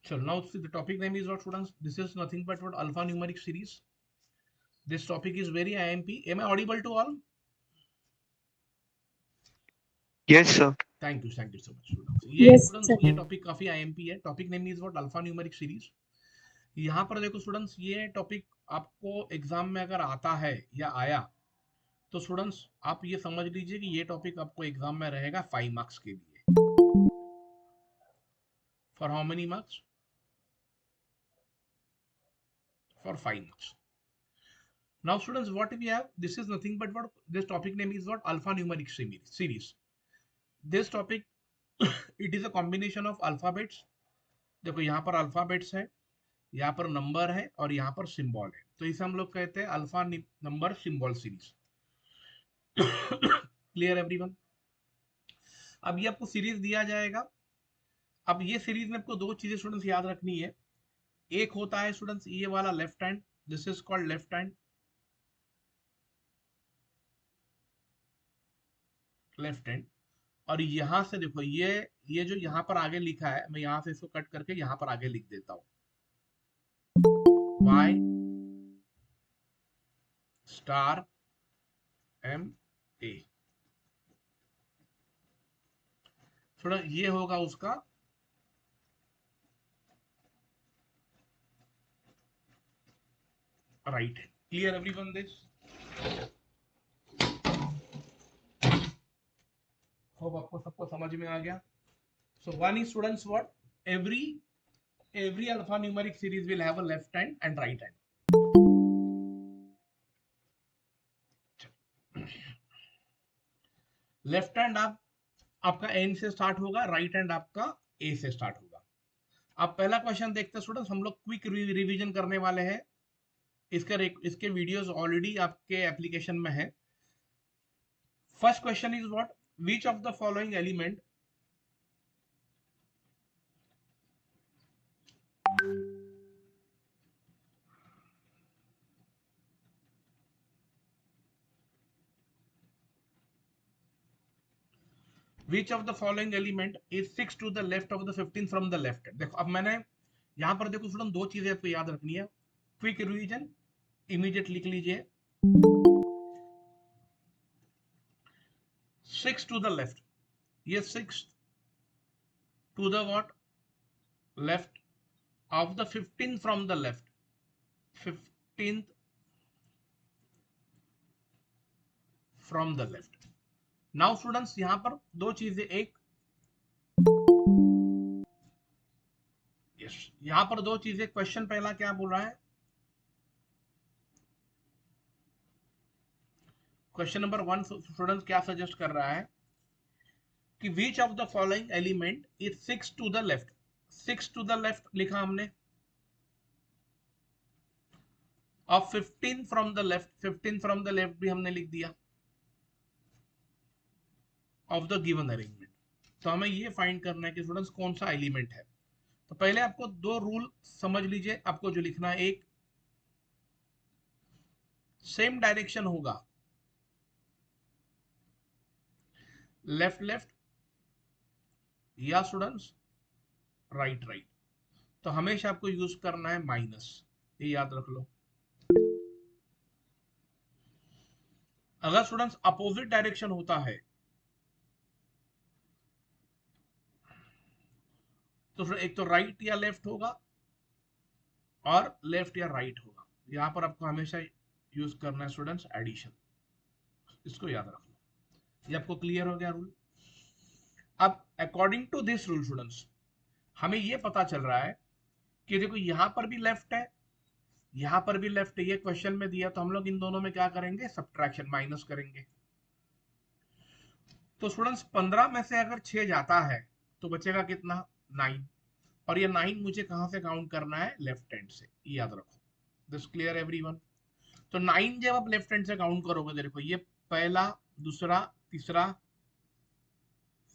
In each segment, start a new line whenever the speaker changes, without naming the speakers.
So now the topic name is what, students? This is nothing but what, alphanumeric series. This topic is very IMP. Am I audible to all?
Yes, sir.
Thank you so much students. ये
Yes,
students
sir.
ये topic काफी IMP है। Topic name is what, alphanumeric series. यहाँ पर देखो students, ये topic आपको exam में अगर आता है या आया तो स्टूडेंट्स आप ये समझ लीजिए कि ये टॉपिक आपको एग्जाम में रहेगा 5 मार्क्स के लिए। For how many marks? For 5 marks. Now students what we have, this is nothing but what, this topic name is what, alphanumeric series. This topic it is a combination of alphabets. देखो यहाँ पर alphabets है, यहाँ पर number है और यहाँ पर सिंबल है, तो इसे हम लोग कहते हैं alpha number symbol series. Clear everyone? अब ये आपको सीरीज दिया जाएगा। अब ये सीरीज में आपको दो चीजें स्टूडेंट्स याद रखनी है। एक होता है स्टूडेंट्स ये वाला left hand, this is called left hand, left hand. और यहां से देखो ये जो यहाँ पर आगे लिखा है, मैं यहां से इसको कट करके यहाँ पर आगे लिख देता हूं, y स्टार m a। थोड़ा ये होगा उसका right hand. Clear everyone this? Hope आपको सबको समझ में आ गया। So one is students what, every alphanumeric series will have a left hand and right hand. Left hand आपका एन से स्टार्ट होगा, राइट हैंड आपका ए से स्टार्ट होगा। अब पहला क्वेश्चन देखते हैं स्टूडेंट्स, हम लोग क्विक रिवीजन करने वाले हैं। इसके वीडियोस ऑलरेडी आपके एप्लीकेशन में है। First question is what, which of the following element which of the following element is 6 to the left of the 15 from the left. देखो अब मैंने यहाँ पर देखो स्टूडेंट दो चीजें आपको याद रखनी है। क्विक रिवीजन इमीडिएट लिख लीजिए, 6 टू द लेफ्ट, ये 6 to the what, left of the 15 from the left, 15th from the left. Now students यहां पर दो चीजें, एक यस, यहां पर दो चीजें। क्वेश्चन पहला क्या बोल रहा है, क्वेश्चन नंबर 1 स्टूडेंट्स क्या सजेस्ट कर रहा है कि which of the following element is 6 to the left. 6 to the left लिखा हमने, और 15 from the left, 15 from the left भी हमने लिख दिया ऑफ द गिवन अरेंजमेंट। तो हमें ये फाइंड करना है कि स्टूडेंट्स कौन सा एलिमेंट है। तो पहले आपको दो रूल समझ लीजिए, आपको जो लिखना है, एक सेम डायरेक्शन होगा, लेफ्ट लेफ्ट या स्टूडेंट्स राइट राइट। तो हमेशा आपको यूज करना है माइनस, ये याद रख लो। अगर स्टूडेंट्स अपोजिट डायरेक्शन होता है तो एक तो राइट या लेफ्ट होगा और लेफ्ट या राइट होगा। यहां पर आपको हमेशा यूज करना है स्टूडेंट्स एडिशन, इसको याद रख लो। ये आपको क्लियर हो गया रूल? अब according to this rule students हमें ये पता चल रहा है कि देखो यहां पर भी लेफ्ट है, यहां पर भी लेफ्ट है, ये क्वेश्चन में दिया, तो हम लोग इन दोनों में क्या करेंगे, सब्ट्रैक्शन, माइनस करेंगे। तो स्टूडेंट्स 15 में से अगर 6 जाता है तो बचेगा कितना, 9। और ये 9 मुझे कहां से काउंट करना है, लेफ्ट हैंड से, ये याद रखो। This clear everyone? तो 9 जब आप लेफ्ट हैंड से काउंट करोगे, देखो ये पहला, दूसरा, तीसरा,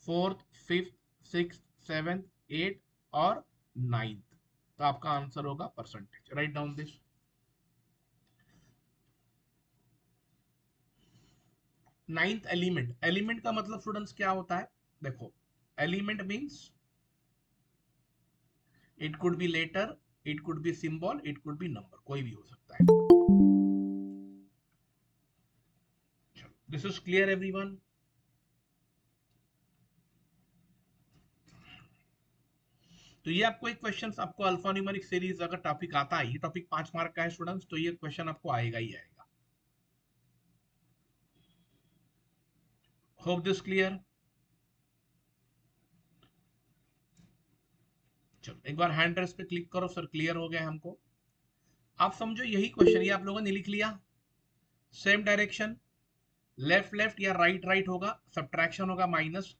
fourth, fifth, six, seven, eight और 9th। तो आपका आंसर होगा percentage. Right down this. Ninth element, element का मतलब स्टूडेंट्स क्या होता है, देखो element means it could be letter, it could be symbol, it could be number, कोई भी हो सकता है। This is clear everyone? तो ये आपको एक क्वेश्चन, आपको अल्फा न्यूमेरिक सीरीज अगर टॉपिक आता है, ये टॉपिक 5 मार्क का है स्टूडेंट्स, तो ये क्वेश्चन आपको आएगा ही आएगा। Hope this clear? चलो एक बार हैंड रेस पे क्लिक करो, सर क्लियर हो गया हमको। आप समझो यही क्वेश्चन, ये आप लोगों ने लिख लिया, सेम डायरेक्शन, लेफ्ट लेफ्ट या राइट राइट होगा, सब्ट्रैक्शन होगा माइनस,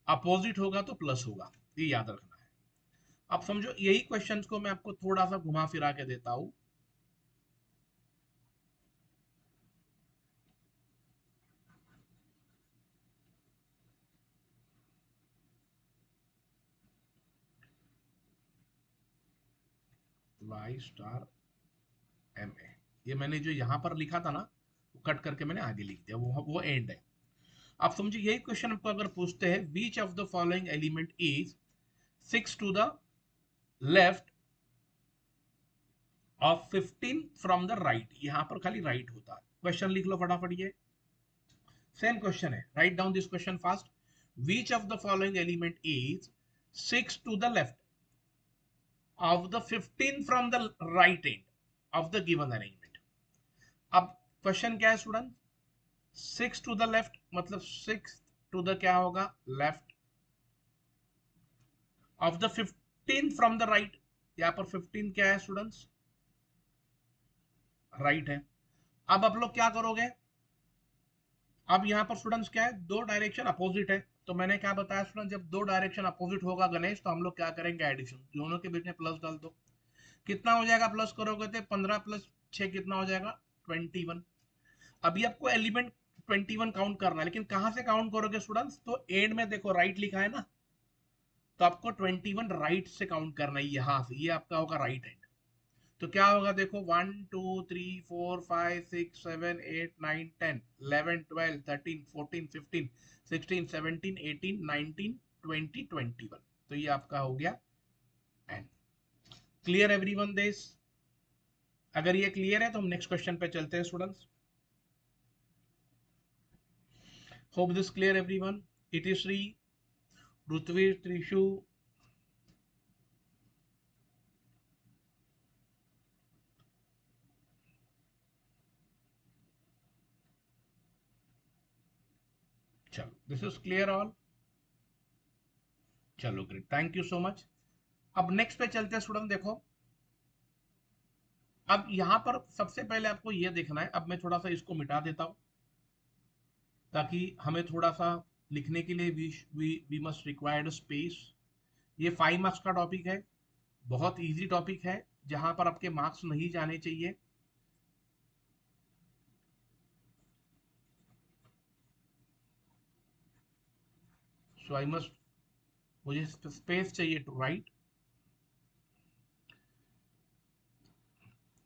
अपोजिट होगा तो प्लस होगा, ये याद रखना है। आप समझो यही क्वेश्चंस को मैं आपको थोड़ा सा घुमा फिरा के देता हूं। y स्टार एम ए, ये मैंने जो यहां पर लिखा था ना, वो कट करके मैंने आगे लिख दिया, वो एंड है। आप समझिए यही क्वेश्चन आपको अगर पूछते हैं, which of the following element is 6 to the left of 15 from the right, यहां पर खाली राइट होता है। क्वेश्चन लिख लो फटाफट, ये सेम क्वेश्चन है, right down this question fast. Which of the following element is 6 to the left of the 15 from the right end of the given arrangement। अब क्वेश्चन क्या है स्टूडेंट, 6 टू द लेफ्ट मतलब 6 to the क्या होगा, left, of the 15 from the right, यहां पर 15 क्या है स्टूडेंट्स, राइट है। अब आप लोग क्या करोगे, अब यहां पर स्टूडेंट्स क्या है, दो डायरेक्शन अपोजिट है, तो मैंने क्या बताया स्टूडेंट, जब दो डायरेक्शन अपोजिट होगा गणेश, तो हम लोग क्या करेंगे, एडिशन, दोनों के बीच में प्लस डाल दो। कितना हो जाएगा प्लस करोगे तो 15 प्लस 6 कितना हो जाएगा, 21। अभी आपको एलिमेंट 21 काउंट करना है, लेकिन कहां से काउंट करोगे स्टूडेंट्स, तो एंड में देखो राइट लिखा है ना, तो आपको 21 राइट से काउंट करना है, यहां से, ये आपका होगा राइट हैंड। तो क्या होगा देखो, 1 2 3 4 5 6 7 8 9 10 11 12 13 14 15 16 17 18 19 20 21, तो ये आपका हो गया एंड। Clear everyone this? अगर ये क्लियर है तो हम नेक्स्ट क्वेश्चन पे चलते हैं students. Hope this clear everyone. Itishree, Ritvir, Trishu, चलो दिस इज क्लियर ऑल। चलो great, thank you so much. अब नेक्स्ट पे चलते हैं स्टूडेंट, देखो अब यहां पर सबसे पहले आपको यह देखना है, अब मैं थोड़ा सा इसको मिटा देता हूं ताकि हमें थोड़ा सा लिखने के लिए वी मस्ट रिक्वायर्ड स्पेस। ये 5 मार्क्स का टॉपिक है, बहुत इजी टॉपिक है, जहां पर आपके मार्क्स नहीं जाने चाहिए। सो आई मस्ट, मुझे स्पेस चाहिए टू राइट।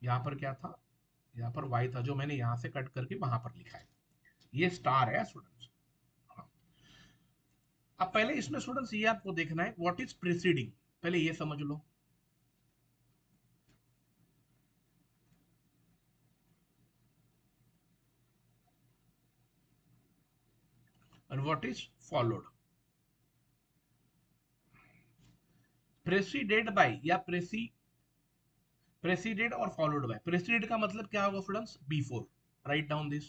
यहाँ पर क्या था, यहाँ पर y था जो मैंने यहाँ से कट करके वहां पर लिखा है, ये स्टार है स्टूडेंट्स। हाँ। अब पहले इसमें स्टूडेंट्स ये आपको देखना है, व्हाट इज प्रीसीडिंग, पहले ये समझ लो, और what is followed. Preceded by या प्रेसिडेड और फॉलोड बाय, प्रेसिडेड का मतलब क्या होगा students, before, right down this,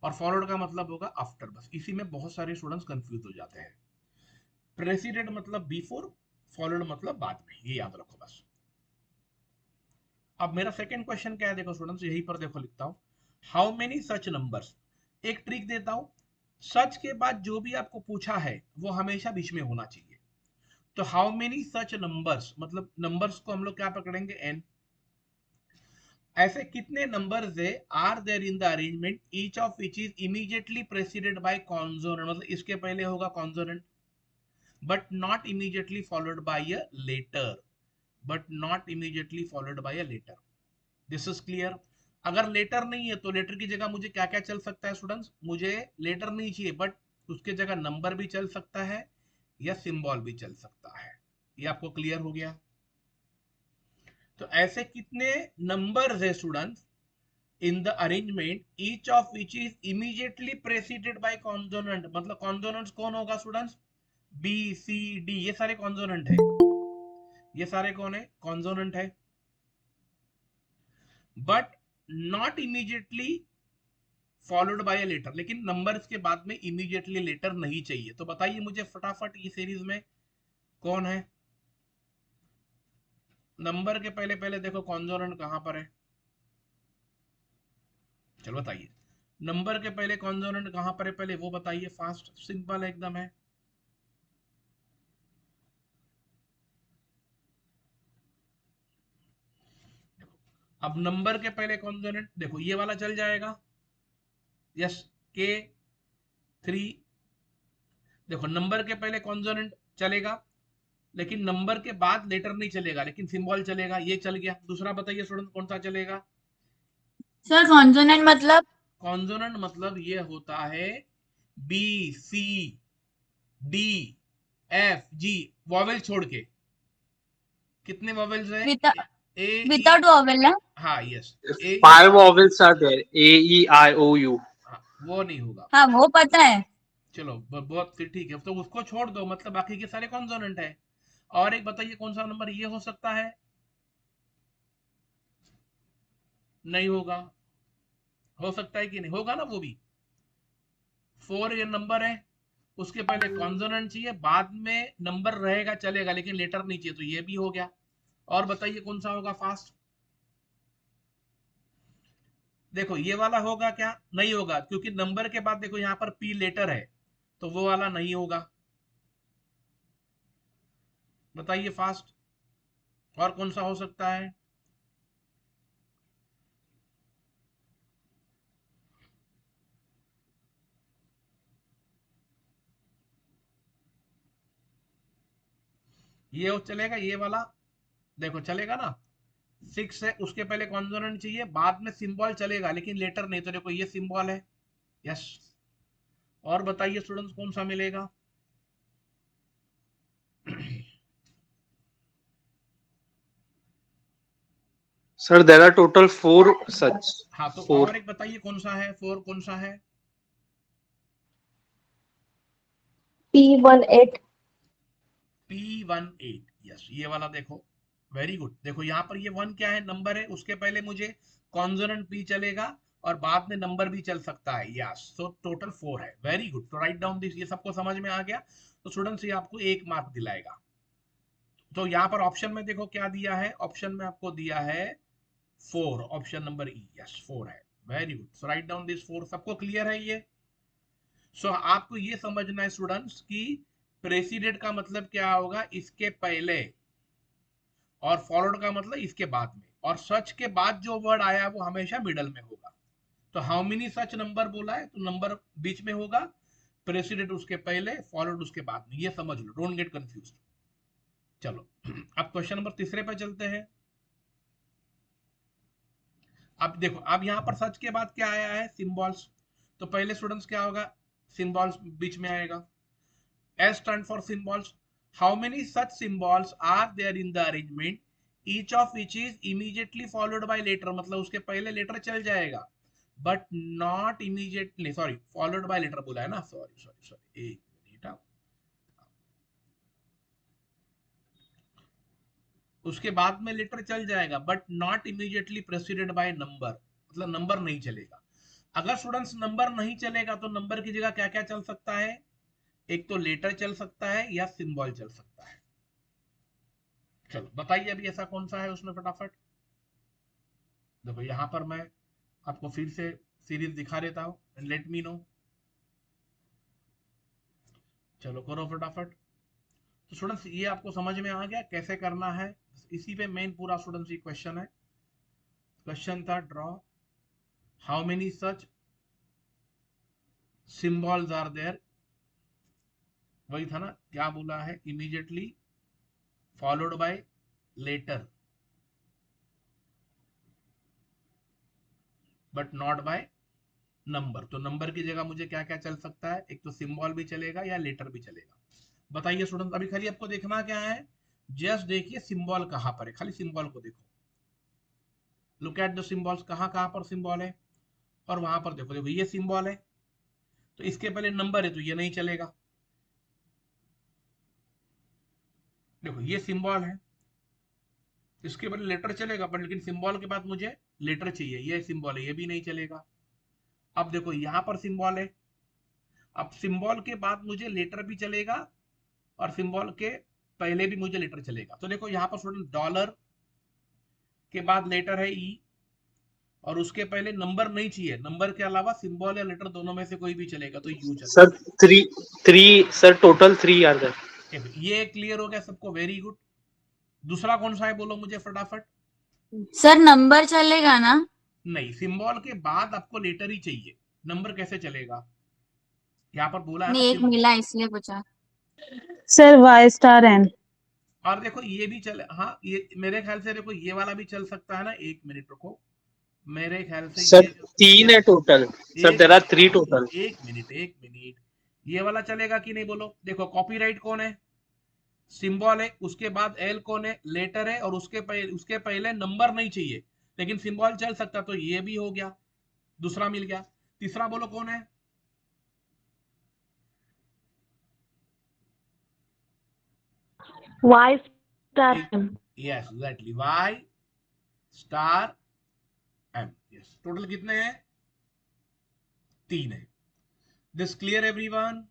और फॉलोड का मतलब होगा आफ्टर। बस इसी में बहुत सारे स्टूडेंट्स कंफ्यूज हो जाते हैं। प्रेसिडेंट मतलब बिफोर, फॉलोड मतलब बाद में, ये याद रखो बस। अब मेरा सेकंड क्वेश्चन क्या है, देखो स्टूडेंट्स यहीं पर देखो लिखता हूं, हाउ मेनी सच नंबर्स। एक ट्रिक देता हूं, सच के बाद जो भी आपको पूछा है वो हमेशा बीच में होना चाहिए। तो हाउ मेनी सच नंबर्स मतलब नंबर्स को हम लोग क्या पकड़ेंगे, एन। ऐसे कितने नंबर्स है, are there in the arrangement each of which is immediately preceded by consonant, मतलब इसके पहले होगा consonant, but not immediately followed by a letter, but not immediately followed by a letter. This is clear. अगर letter नहीं है तो letter की जगह मुझे क्या क्या चल सकता है स्टूडेंट्स, मुझे लेटर नहीं चाहिए बट उसके जगह नंबर भी चल सकता है या सिंबल भी चल सकता है। ये आपको क्लियर हो गया। तो ऐसे कितने नंबर्स है students in the arrangement each of which is immediately preceded by consonant, मतलब कॉन्सोनेंट्स कौन होगा स्टूडेंट्स, बी सी डी, ये सारे कॉन्सोनेंट है, ये सारे कौन है, कॉन्सोनेंट है, but not immediately followed by a letter, लेकिन नंबर्स के बाद में इमीडिएटली लेटर नहीं चाहिए। तो बताइए मुझे फटाफट ये सीरीज में कौन है, नंबर के पहले पहले देखो कॉन्सोनेंट कहां पर है, चलो बताइए, नंबर के पहले कॉन्सोनेंट कहां पर है, पहले वो बताइए, फास्ट सिंपल एकदम है। अब नंबर के पहले कॉन्सोनेंट देखो ये वाला चल जाएगा, यस, के 3, देखो नंबर के पहले कॉन्सोनेंट चलेगा लेकिन नंबर के बाद लेटर नहीं चलेगा, लेकिन सिंबल चलेगा, ये चल गया। दूसरा बताइए स्टूडेंट कौन सा चलेगा,
सर कॉन्सोनेंट मतलब?
कॉन्सोनेंट मतलब ये होता है B C D F G, vowel छोड़ के, कितने वॉवेल्स है, ए ई,
विदाउट वॉवेल ना?
हाँ yes, A E,
5 vowels are there. A, E, I, O, U.
हाँ, वो नहीं होगा,
हाँ वो पता है।
चलो बहुत फिर ठीक है, तो उसको छोड़ दो, मतलब बाकी के सारे कॉन्सोनेंट है। और एक बताइए कौन सा नंबर ये हो सकता है, नहीं होगा, हो सकता है कि नहीं होगा ना, वो भी 4 ये नंबर है, उसके पहले कॉन्सोनेंट चाहिए, बाद में नंबर रहेगा चलेगा लेकिन लेटर नहीं चाहिए, तो ये भी हो गया। और बताइए कौन सा होगा फास्ट, देखो ये वाला होगा क्या, नहीं होगा, क्योंकि नंबर के बाद देखो यहाँ पर पी लेटर है, तो वो वाला नहीं होगा। बताइए फास्ट, और कौन सा हो सकता है, ये चलेगा, ये वाला देखो चलेगा ना, 6 है, उसके पहले कॉन्सोनेंट चाहिए, बाद में सिंबल चलेगा लेकिन लेटर नहीं, तो देखो ये सिंबल है, यस। और बताइए स्टूडेंट्स कौन सा मिलेगा,
Sir, there are total 4 such.
हाँ तो
4.
और एक बताइए कौन सा है, 4 कौन सा है,
P18।
P18, यस, ये वाला देखो, वेरी गुड। देखो यहाँ पर ये 1 क्या है, नंबर है, उसके पहले मुझे कॉन्सोनेंट P चलेगा और बाद में नंबर भी चल सकता है, यस, सो टोटल 4 है, वेरी गुड। तो राइट डाउन दिस, ये सबको समझ में आ गया, तो स्टूडेंट्स ये आपको 1 मार्क दिलाएगा। तो यहाँ पर ऑप्शन में देखो क्या दिया है, ऑप्शन में आपको दिया है 4, ऑप्शन नंबर ई, यस 4 है, very good. So right down this 4, सबको क्लियर है ये। सो आपको ये समझना है स्टूडेंट्स कि प्रेसिडेंट का मतलब क्या होगा, इसके पहले, और फॉलोड का मतलब इसके बाद में, और सच के बाद जो वर्ड आया वो हमेशा मिडल में होगा। तो हाउ मेनी सच नंबर बोला है, तो नंबर बीच में होगा, प्रेसिडेंट उसके पहले, फॉलोड उसके बाद में, ये समझ लो, डोंट गेट कंफ्यूज। चलो अब क्वेश्चन नंबर तीसरे पे चलते हैं। अब देखो, अब यहाँ पर सच के बाद क्या आया है, सिंबल्स, तो पहले स्टूडेंट्स क्या होगा, सिंबल्स बीच में आएगा, S stand for symbols. How many such symbols are there in the arrangement? Each of which is immediately followed by letter, मतलब उसके पहले लेटर चल जाएगा, but not immediately, sorry, followed by letter बोला है ना, sorry, एक मिनट, उसके बाद में लेटर चल जाएगा but not immediately preceded by number, मतलब नंबर नहीं चलेगा। अगर स्टूडेंट्स नंबर नहीं चलेगा तो नंबर की जगह क्या क्या चल सकता है, एक तो लेटर चल सकता है या सिंबल चल सकता है। चलो बताइए अभी ऐसा कौन सा है उसमें फटाफट। देखो यहां पर मैं आपको फिर से सीरीज दिखा देता हूं एंड लेट मी नो। चलो करो फटाफट। तो स्टूडेंट्स ये आपको समझ में आ गया कैसे करना है, इसी पे मेन पूरा स्टूडेंट्स ये क्वेश्चन है। क्वेश्चन था draw how many such symbols are there, वही था ना, क्या बोला है, immediately followed by letter but not by number. तो नंबर की जगह मुझे क्या क्या चल सकता है, एक तो सिंबल भी चलेगा या लेटर भी चलेगा। बताइए स्टूडेंट, अभी खाली आपको देखना क्या है, जस्ट देखिए सिंबल कहां पर है, खाली सिंबल को देखो। लुक एट द सिंबल्स, कहाँ कहाँ पर सिंबल है, और वहां पर देखो, देखो ये सिंबल है तो इसके पहले नंबर है तो ये नहीं चलेगा। देखो ये सिंबल है, इसके पहले लेटर चलेगा, पर लेकिन सिंबल के बाद मुझे लेटर चाहिए, ये सिंबल है, ये भी नहीं चलेगा। अब देखो यहाँ पर सिंबल है, अब सिंबल के बाद मुझे लेटर भी चलेगा और सिंबल के पहले भी मुझे लेटर चलेगा। तो देखो यहाँ पर स्टूडेंट डॉलर के बाद लेटर है ई, और उसके पहले नंबर नहीं चाहिए, नंबर के अलावा सिंबल या लेटर दोनों में से कोई भी चलेगा, तो यू चलेगा।
Sir three sir total 3 are there.
ये क्लियर हो गया सबको, वेरी गुड। दूसरा कौन सा है बोलो मुझे फटाफट।
सर नंबर चलेगा ना?
नहीं, सिंबल के बाद आपको लेटर ही चाहिए, नंबर कैसे चलेगा? यहाँ पर बोला है ना
नहीं, एक मिला इसलिए पूछा।
Sir Y star N.
और देखो ये भी चले, हाँ ये मेरे ख्याल से देखो ये वाला भी चल सकता है ना, एक मिनट रुको, मेरे ख्याल से
सर
ये
3 है total. Sir there are 3 total.
एक मिनट एक मिनट, ये वाला चलेगा कि नहीं बोलो। देखो कॉपीराइट कौन है, सिंबल है, उसके बाद एल कौन है, लेटर है, और उसके पहले नंबर नहीं चाहिए लेकिन सिंबल चल सकता, तो ये भी हो गया, दूसरा मिल गया। तीसरा बोलो कौन है,
Y star M.
Yes exactly, Y star M. Yes, total कितने हैं, 3 है। This clear everyone?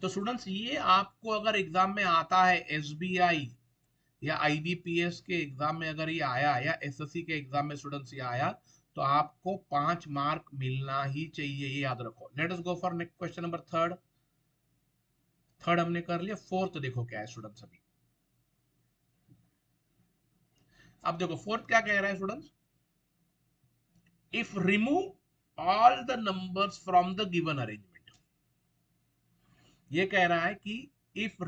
तो स्टूडेंट्स ये आपको अगर एग्जाम में आता है, एसबीआई या आईबीपीएस के एग्जाम में अगर ये आया, या एसएससी के एग्जाम में स्टूडेंट्स ये आया, तो आपको 5 मार्क मिलना ही चाहिए, ये याद रखो। Late us go for next question number third. Third हमने कर लिया, फोर्थ देखो क्या है स्टूडेंट्स अभी। अब देखो फोर्थ क्या कह रहा है students, if remove all the numbers from the given arrangement. ये कह रहा है कि if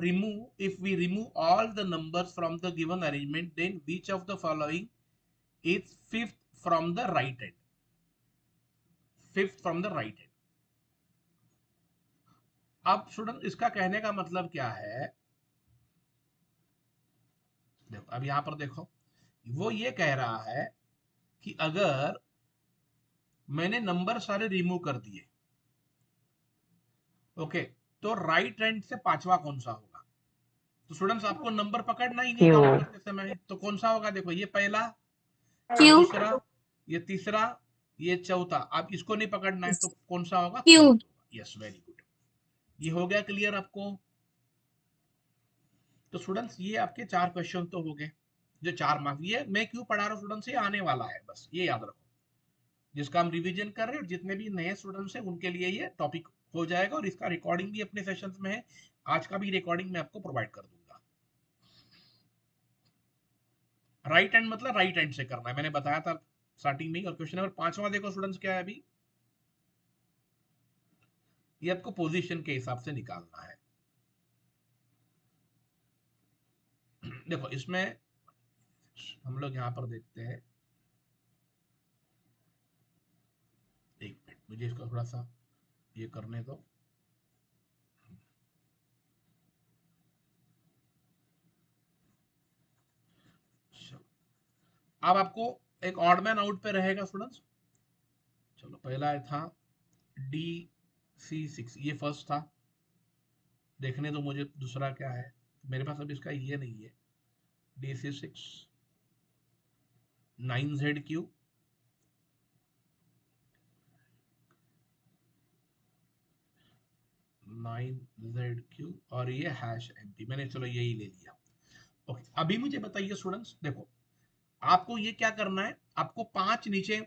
we remove all the numbers from the given arrangement, then which of the following is fifth from the right hand? Fifth from the right hand. अब student इसका कहने का मतलब क्या है, देखो अब यहां पर देखो, वो ये कह रहा है कि अगर मैंने नंबर सारे रिमूव कर दिए, ओके, तो राइट हैंड से पांचवा कौन सा होगा? तो स्टूडेंट्स आपको नंबर पकड़ना ही नहीं काउंट करते समय, तो कौन सा होगा? देखो ये पहला, ये
क्यू।
दूसरा, ये तीसरा, ये चौथा। आप इसको नहीं पकड़ना है तो कौन सा होगा?
क्यू।
थर्ड होगा। यस वेरी गुड, ये हो गया क्लियर आपको। तो स्टूडेंट्स ये आपके 4 क्वेश्चन तो हो गए, जो 4 मार्क्स। ये मैं क्यों पढ़ा रहा हूँ स्टूडेंट्स, ये आने वाला है, बस ये याद रखो, जिसका हम रिवीजन कर रहे हैं, जितने भी नए स्टूडेंट्स हैं उनके लिए ये टॉपिक हो जाएगा, और इसका रिकॉर्डिंग भी अपने सेशंस में है, आज का भी रिकॉर्डिंग मैं आपको प्रोवाइड कर दूंगा। राइट हैंड मतलब राइट हैंड से करना है, मैंने बताया था स्टार्टिंग में। और क्वेश्चन नंबर 5वां देखो स्टूडेंट्स क्या है अभी, ये आपको पोजीशन के हिसाब से निकालना है। देखो इसमें हम लोग यहां पर देखते हैं, एक मिनट मुझे इसको थोड़ा सा ये करने दो। अब आपको एक ऑड मैन आउट पे रहेगा स्टूडेंट्स। चलो पहला था DC6, ये फर्स्ट था, देखने दो मुझे दूसरा क्या है, मेरे पास अब इसका ये नहीं है। DC6 9ZQ, और ये #MP, मैंने चलो यही ले लिया। ओके, अभी मुझे बताइए स्टूडेंट्स, देखो आपको ये क्या करना है, आपको 5 नीचे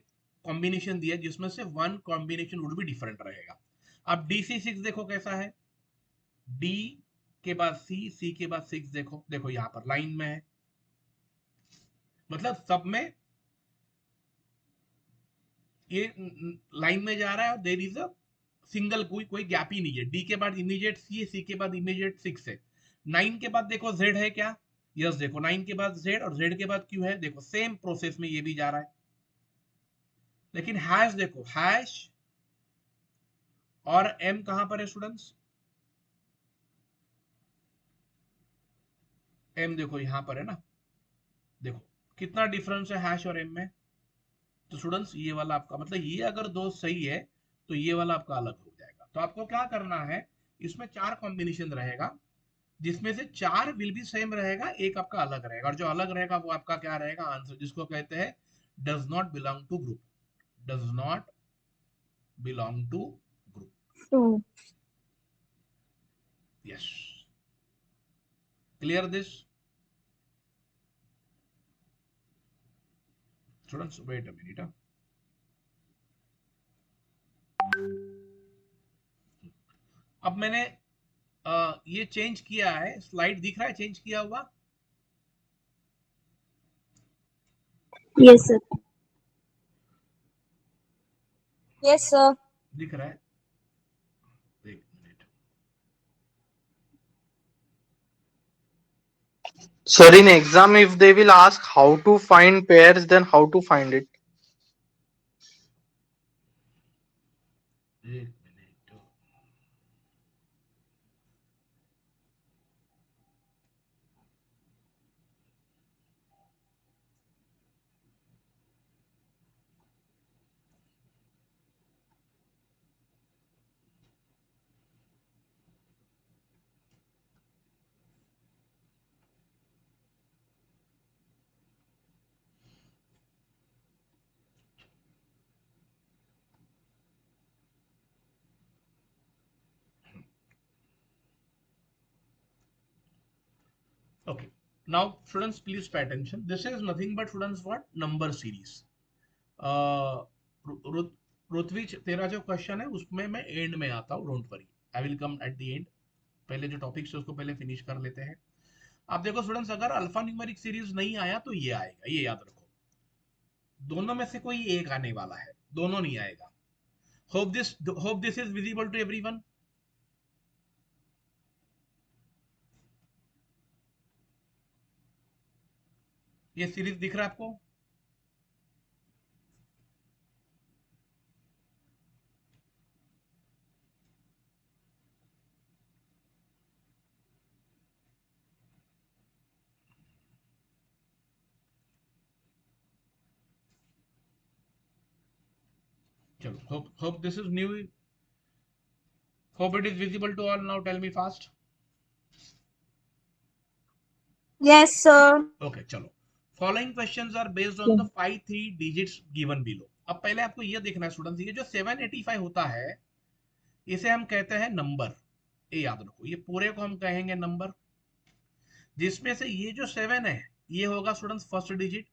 कॉम्बिनेशन दिया जिसमें से 1 कॉम्बिनेशन वुड भी डिफरेंट रहेगा। अब DC6 देखो कैसा है, D के बाद C के बाद 6, देखो देखो यहाँ पर लाइन में है, मतलब सब में ये लाइन में जा रहा है, और देयर इज अ सिंगल, कोई गैप ही नहीं है। D के बाद इमीडिएट C है, C के बाद इमीडिएट 6 है। 9 के बाद देखो Z है क्या, यस देखो 9 के बाद Z, और Z के बाद Q है, देखो सेम प्रोसेस में ये भी जा रहा है। लेकिन हैश देखो, हैश और M कहां पर है स्टूडेंट्स, M देखो यहां पर है ना, देखो कितना डिफरेंस है हैश और एम में। तो स्टूडेंट्स ये वाला आपका मतलब ये अगर दो सही है तो ये वाला आपका अलग हो जाएगा। तो आपको क्या करना है, इसमें 4 कॉम्बिनेशन रहेगा जिसमें से 4 विल बी सेम रहेगा, एक आपका अलग रहेगा, और जो अलग रहेगा वो आपका क्या रहेगा, आंसर, जिसको कहते हैं does not belong to group, does not belong to group.
Two.
Yes, clear this students? Wait a minute. अब मैंने ये चेंज किया है, स्लाइड दिख रहा है चेंज किया हुआ?
Yes, sir. Yes, sir.
दिख रहा है? एक minute.
Sir, in exam, if they will ask how to find pairs, then how to find it?
एक minute. Okay, now students please pay attention. This is nothing but students what number series. रुतविज तेरा जो question है उसमें मैं and में आता हूँ, don't worry, I will come at the end. पहले जो टॉपिक्स है उसको पहले फिनिश कर लेते हैं। आप देखो स्टूडेंट्स, अगर अल्फा न्यूमेरिक सीरीज नहीं आया तो ये आएगा, ये याद रखो। दोनों में से कोई एक आने वाला है, दोनों नहीं आएगा। Hope this is visible to everyone. ये सीरीज दिख रहा है आपको? चलो, hope this is new, hope it is visible to all. Now tell me fast.
Yes, sir.
Okay, चलो। Following questions are based on the 5 3 digits given below. अब पहले आपको ये देखना है स्टूडेंट्स, ये जो 785 होता है इसे हम कहते हैं नंबर, ये याद रखो, ये पूरे को हम कहेंगे नंबर। जिसमें से ये जो 7 है ये होगा स्टूडेंट्स फर्स्ट डिजिट,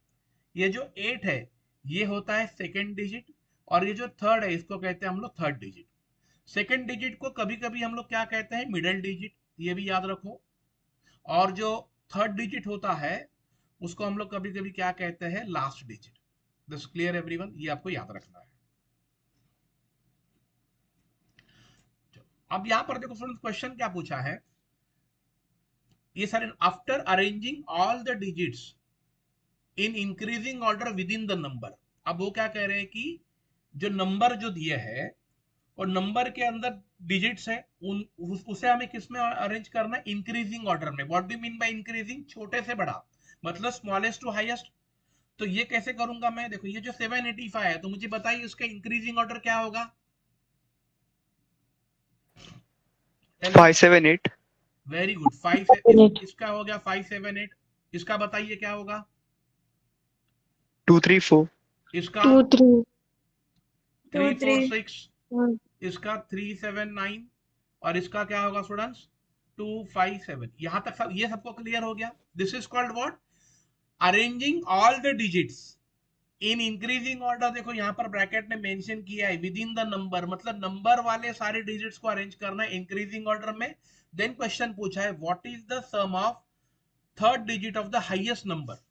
ये जो 8 है ये होता है सेकेंड डिजिट, और ये जो थर्ड है इसको कहते हैं हम लोग थर्ड डिजिट। सेकेंड डिजिट को कभी कभी हम लोग क्या कहते हैं, मिडिल डिजिट, ये भी याद रखो। और जो थर्ड डिजिट होता है उसको हम लोग कभी कभी क्या कहते हैं, last digit. This clear everyone? ये आपको याद रखना है। अब यहां पर देखो स्टूडेंट, क्वेश्चन क्या पूछा है, ये सारे after arranging all the digits in increasing order with in the number. अब वो क्या कह रहे हैं कि जो नंबर जो दिए है और नंबर के अंदर डिजिट्स है उसे हमें किस में अरेंज करना है, इंक्रीजिंग ऑर्डर में। What do mean by increasing? छोटे से बड़ा, मतलब स्मॉलेस्ट टू हाईएस्ट। तो ये कैसे करूंगा मैं? देखो ये जो 785 है तो मुझे बताइए इसका इंक्रीजिंग ऑर्डर क्या होगा?
578.
वेरी गुड, 5 इसका हो गया 578। इसका बताइए क्या होगा?
234.
इसका
2 3
346,
1
इसका 379, और इसका क्या होगा स्टूडेंट्स? 257। यहां तक सब, ये सबको क्लियर हो गया? This is called what? Arranging all the digits in increasing order. देखो यहाँ पर ब्रैकेट ने मेंशन किया है विद इन द नंबर, मतलब नंबर वाले सारे डिजिट्स को अरेंज करना है इंक्रीजिंग ऑर्डर में। देन क्वेश्चन पूछा है what is the sum of third digit of the highest number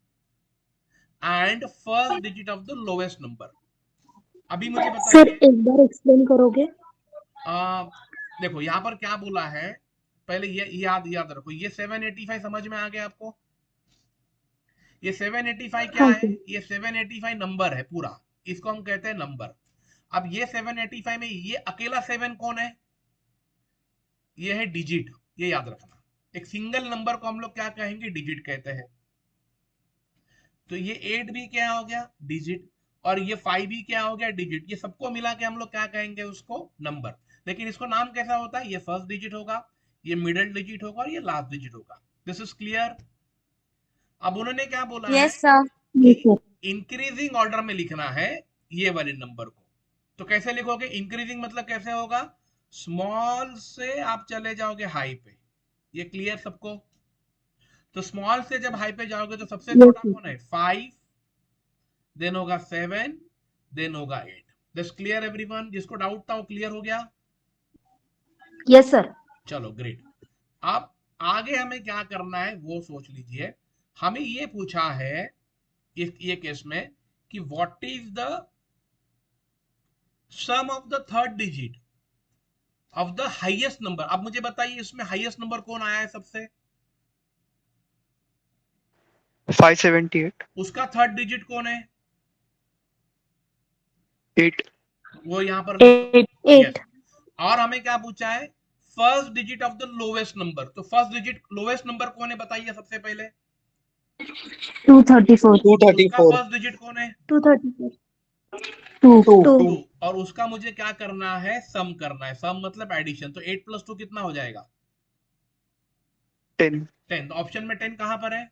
and first digit of the lowest number. अभी मुझे
सर
बताइए,
एक बार एक्सप्लेन करोगे?
देखो यहाँ पर क्या बोला है, पहले ये याद रखो, ये 785 समझ में आ गया आपको? ये 785 क्या
हाँ
है?
जी।
ये 785 नंबर है पूरा, इसको हम कहते हैं नंबर। अब ये 785 में ये अकेला 7 कौन है? ये है डिजिट, ये याद रखना। एक सिंगल नंबर को हम लोग क्या कहेंगे, डिजिट कहते हैं। तो ये 8 भी क्या हो गया, डिजिट, और ये 5 भी क्या हो गया, डिजिट। ये सबको मिला के हम लोग क्या कहेंगे, उसको नंबर। लेकिन इसको नाम कैसा होता है, ये फर्स्ट डिजिट होगा, ये मिडिल डिजिट होगा और ये लास्ट डिजिट होगा। This is clear. अब उन्होंने क्या बोला है
Yes, sir.
कि इंक्रीजिंग ऑर्डर में लिखना है ये वाले नंबर को। तो कैसे लिखोगे, इंक्रीजिंग मतलब कैसे होगा, स्मॉल से आप चले जाओगे हाई पे। ये क्लियर सबको। तो स्मॉल से जब हाई पे जाओगे तो सबसे
Yes,
छोटा
sir.
कौन है, 5, देन होगा 7, देन होगा 8। दिस क्लियर एवरीवन, जिसको डाउट था वो क्लियर हो गया।
Yes, sir.
चलो ग्रेट। अब आगे हमें क्या करना है वो सोच लीजिए। हमें ये पूछा है इस ये केस में कि what is the sum of the third digit of the highest number. अब मुझे बताइए इसमें हाईएस्ट नंबर कौन आया है सबसे,
578.
उसका थर्ड डिजिट कौन है,
8.
वो यहां पर लिख दो।
8.
यस। और हमें क्या पूछा है, first digit of the lowest number. तो फर्स्ट डिजिट लोवेस्ट नंबर कौन है बताइए सबसे पहले,
234.
उसका
234.
फर्स्ट डिजिट कौन है,
234.
2.
2.
2। और उसका मुझे क्या करना है, सम करना है। सम मतलब एडिशन। तो 8 + 2 कितना हो जाएगा,
10.
10। तो ऑप्शन में 10 कहां पर है,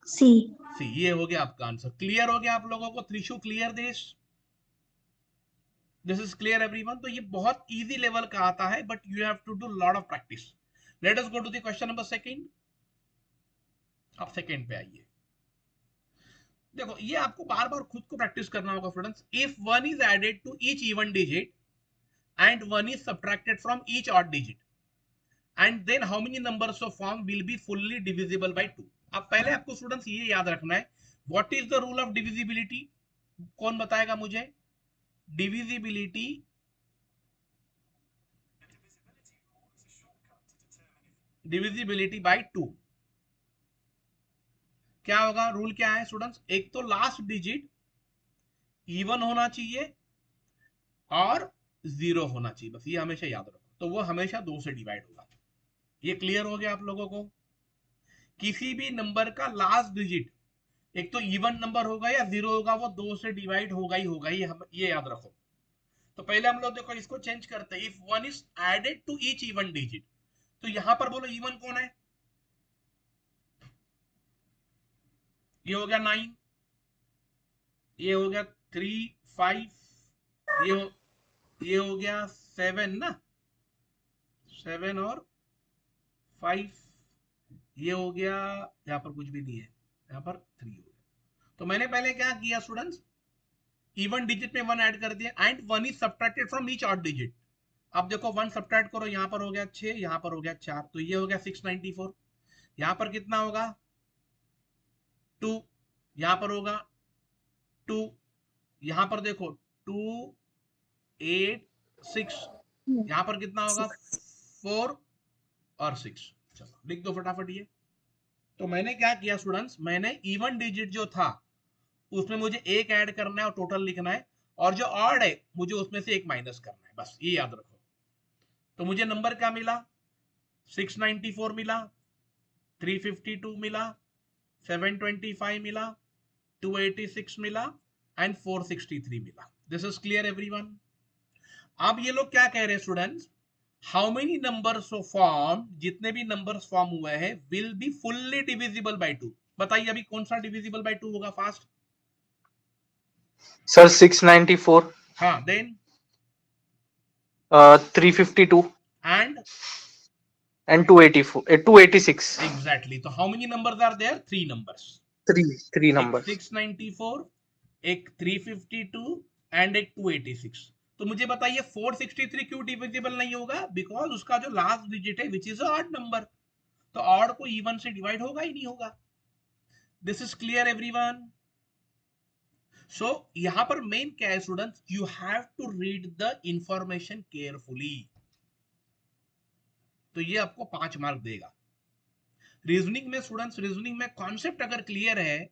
C.
सी। ये हो गया आपका आंसर। क्लियर हो गया आप लोगों को, Trishu clear this, this is clear everyone. तो ये बहुत इजी लेवल का आता है, but you have to do lot of practice. Let us go to the question number second. आप सेकंड पे आइए। देखो ये आपको बार बार खुद को प्रैक्टिस करना होगा students. If 1 is added to each even digit and 1 is subtracted from each odd digit, and then how many numbers of form will be fully divisible by 2। अब पहले आपको स्टूडेंट्स ये याद रखना है, what is the rule of divisibility, कौन बताएगा मुझे, divisibility by 2 क्या होगा, रूल क्या है स्टूडेंट्स, एक तो लास्ट डिजिट इवन होना चाहिए और 0 होना चाहिए, बस ये हमेशा याद रखो। तो वो हमेशा 2 से डिवाइड होगा। ये क्लियर हो गया आप लोगों को। किसी भी नंबर का लास्ट डिजिट एक तो इवन नंबर होगा या 0 होगा, वो 2 से डिवाइड होगा ही होगा, ये याद रखो। तो पहले हम लोग देखो इसको चेंज करते हैं। If 1 is added to each even digit, तो यहां पर बोलो इवन कौन है, ये हो गया 9, ये हो गया 3, 5, ये हो गया 7 ना, 7 और 5, ये हो गया, यहाँ पर कुछ भी नहीं है, यहाँ पर 3 हो गया। तो मैंने पहले क्या किया स्टूडेंट्स, इवन डिजिट में 1 ऐड कर दिया, and 1 is subtracted from each odd digit. अब देखो 1 सब्ट्रैक्ट करो, यहाँ पर हो गया 6, यहाँ पर हो गया 4, तो ये हो गया 694। यहाँ पर कितना होगा 2, यहाँ पर होगा 2, यहाँ पर देखो 2, 8, 6, यहाँ पर कितना होगा 4 और 6। चलो लिख दो फटाफट ये। तो मैंने क्या किया स्टूडेंट्स, मैंने इवन डिजिट जो था उसमें मुझे एक ऐड करना है और टोटल लिखना है, और जो ऑड है मुझे उसमें से एक माइनस करना है, बस ये याद रखो। तो मुझे नंबर क्या मिला, 694 मिला, 352 मिला, 725 मिला, 286 मिला एंड 463 मिला। This is clear everyone. अब ये लोग क्या कह रहे हैं students, how many numbers of form, जितने भी नंबर्स फॉर्म हुए हैं, will be fully divisible by 2। बताइए अभी कौन सा डिविजिबल बाय 2 होगा फास्ट।
Sir, 694.
हाँ, देन
352
एंड
and 284. 286.
एग्जैक्टली। तो how many numbers are there, 3 numbers,
Three
एक
numbers.
694, एक 352 एंड एक 286। तो मुझे बताइए 463 क्यों डिविजिबल नहीं होगा, बिकॉज उसका जो लास्ट डिजिट है विच इज ऑड नंबर, तो ऑड को इवन से डिवाइड होगा ही नहीं होगा। This is clear everyone. So यहां पर मेन क्या है students, you have to read the information carefully. तो ये आपको 5 मार्क देगा। रीजनिंग में स्टूडेंट्स, रीजनिंग में कॉन्सेप्ट अगर क्लियर है,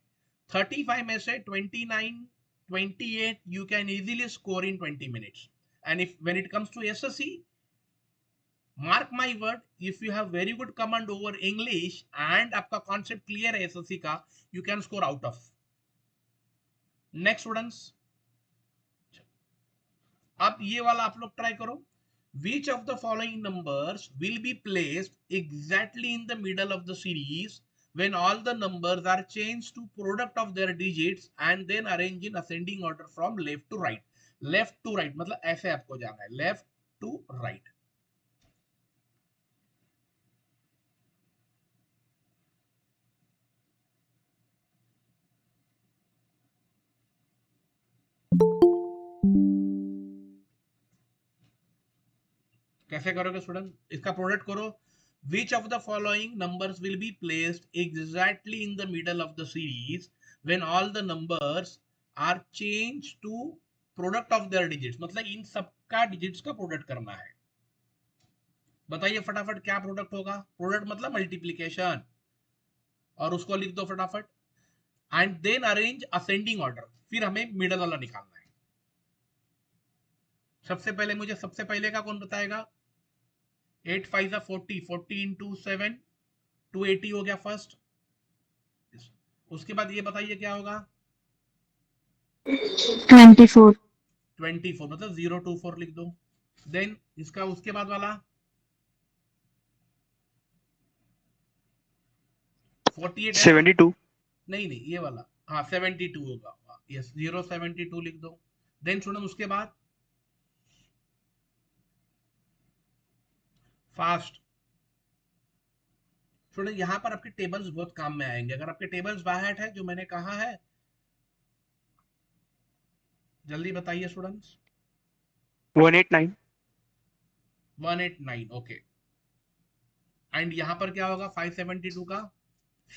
35 में से 29, 28 you can easily score in 20 minutes, and if when it comes to SSC mark my word, if you have very good command over English and आपका concept clear है SSC का, you can score out of. Next students, अब ये वाला आप लोग try करो। Which of the following numbers will be placed exactly in the middle of the series when all the numbers are changed to product of their digits and then arranged in ascending order from left to right? Left to right मतलब ऐसे आपको जाना है, left to right। कैसे करोगे student? इसका product करो। Which of the following numbers will be placed exactly in the middle of the series when all the numbers are changed to product of their digits? मतलब इन सबका digits का product करना है। बताइए फटाफट क्या प्रोडक्ट होगा? प्रोडक्ट मतलब मल्टीप्लीकेशन, और उसको लिख दो फटाफट। And then arrange ascending order, फिर हमें मिडल वाला निकालना है। सबसे पहले मुझे सबसे पहले का कौन बताएगा? 8 5 40, 40 into 7 280 हो गया फर्स्ट। उसके बाद ये बताइए क्या होगा?
24.
24 मतलब 024 लिख दो। देन इसका उसके बाद वाला 48 है?
72.
नहीं नहीं, ये वाला हाँ 72 होगा। यस 072 लिख दो। देन सुनो उसके बाद फास्ट। सुनो यहाँ पर आपके टेबल्स बहुत काम में आएंगे। अगर आपके टेबल्स बाहर है जो मैंने कहा है, जल्दी बताइए स्टूडेंट्स।
189.
189 ओके। एंड यहाँ पर क्या होगा? 572 का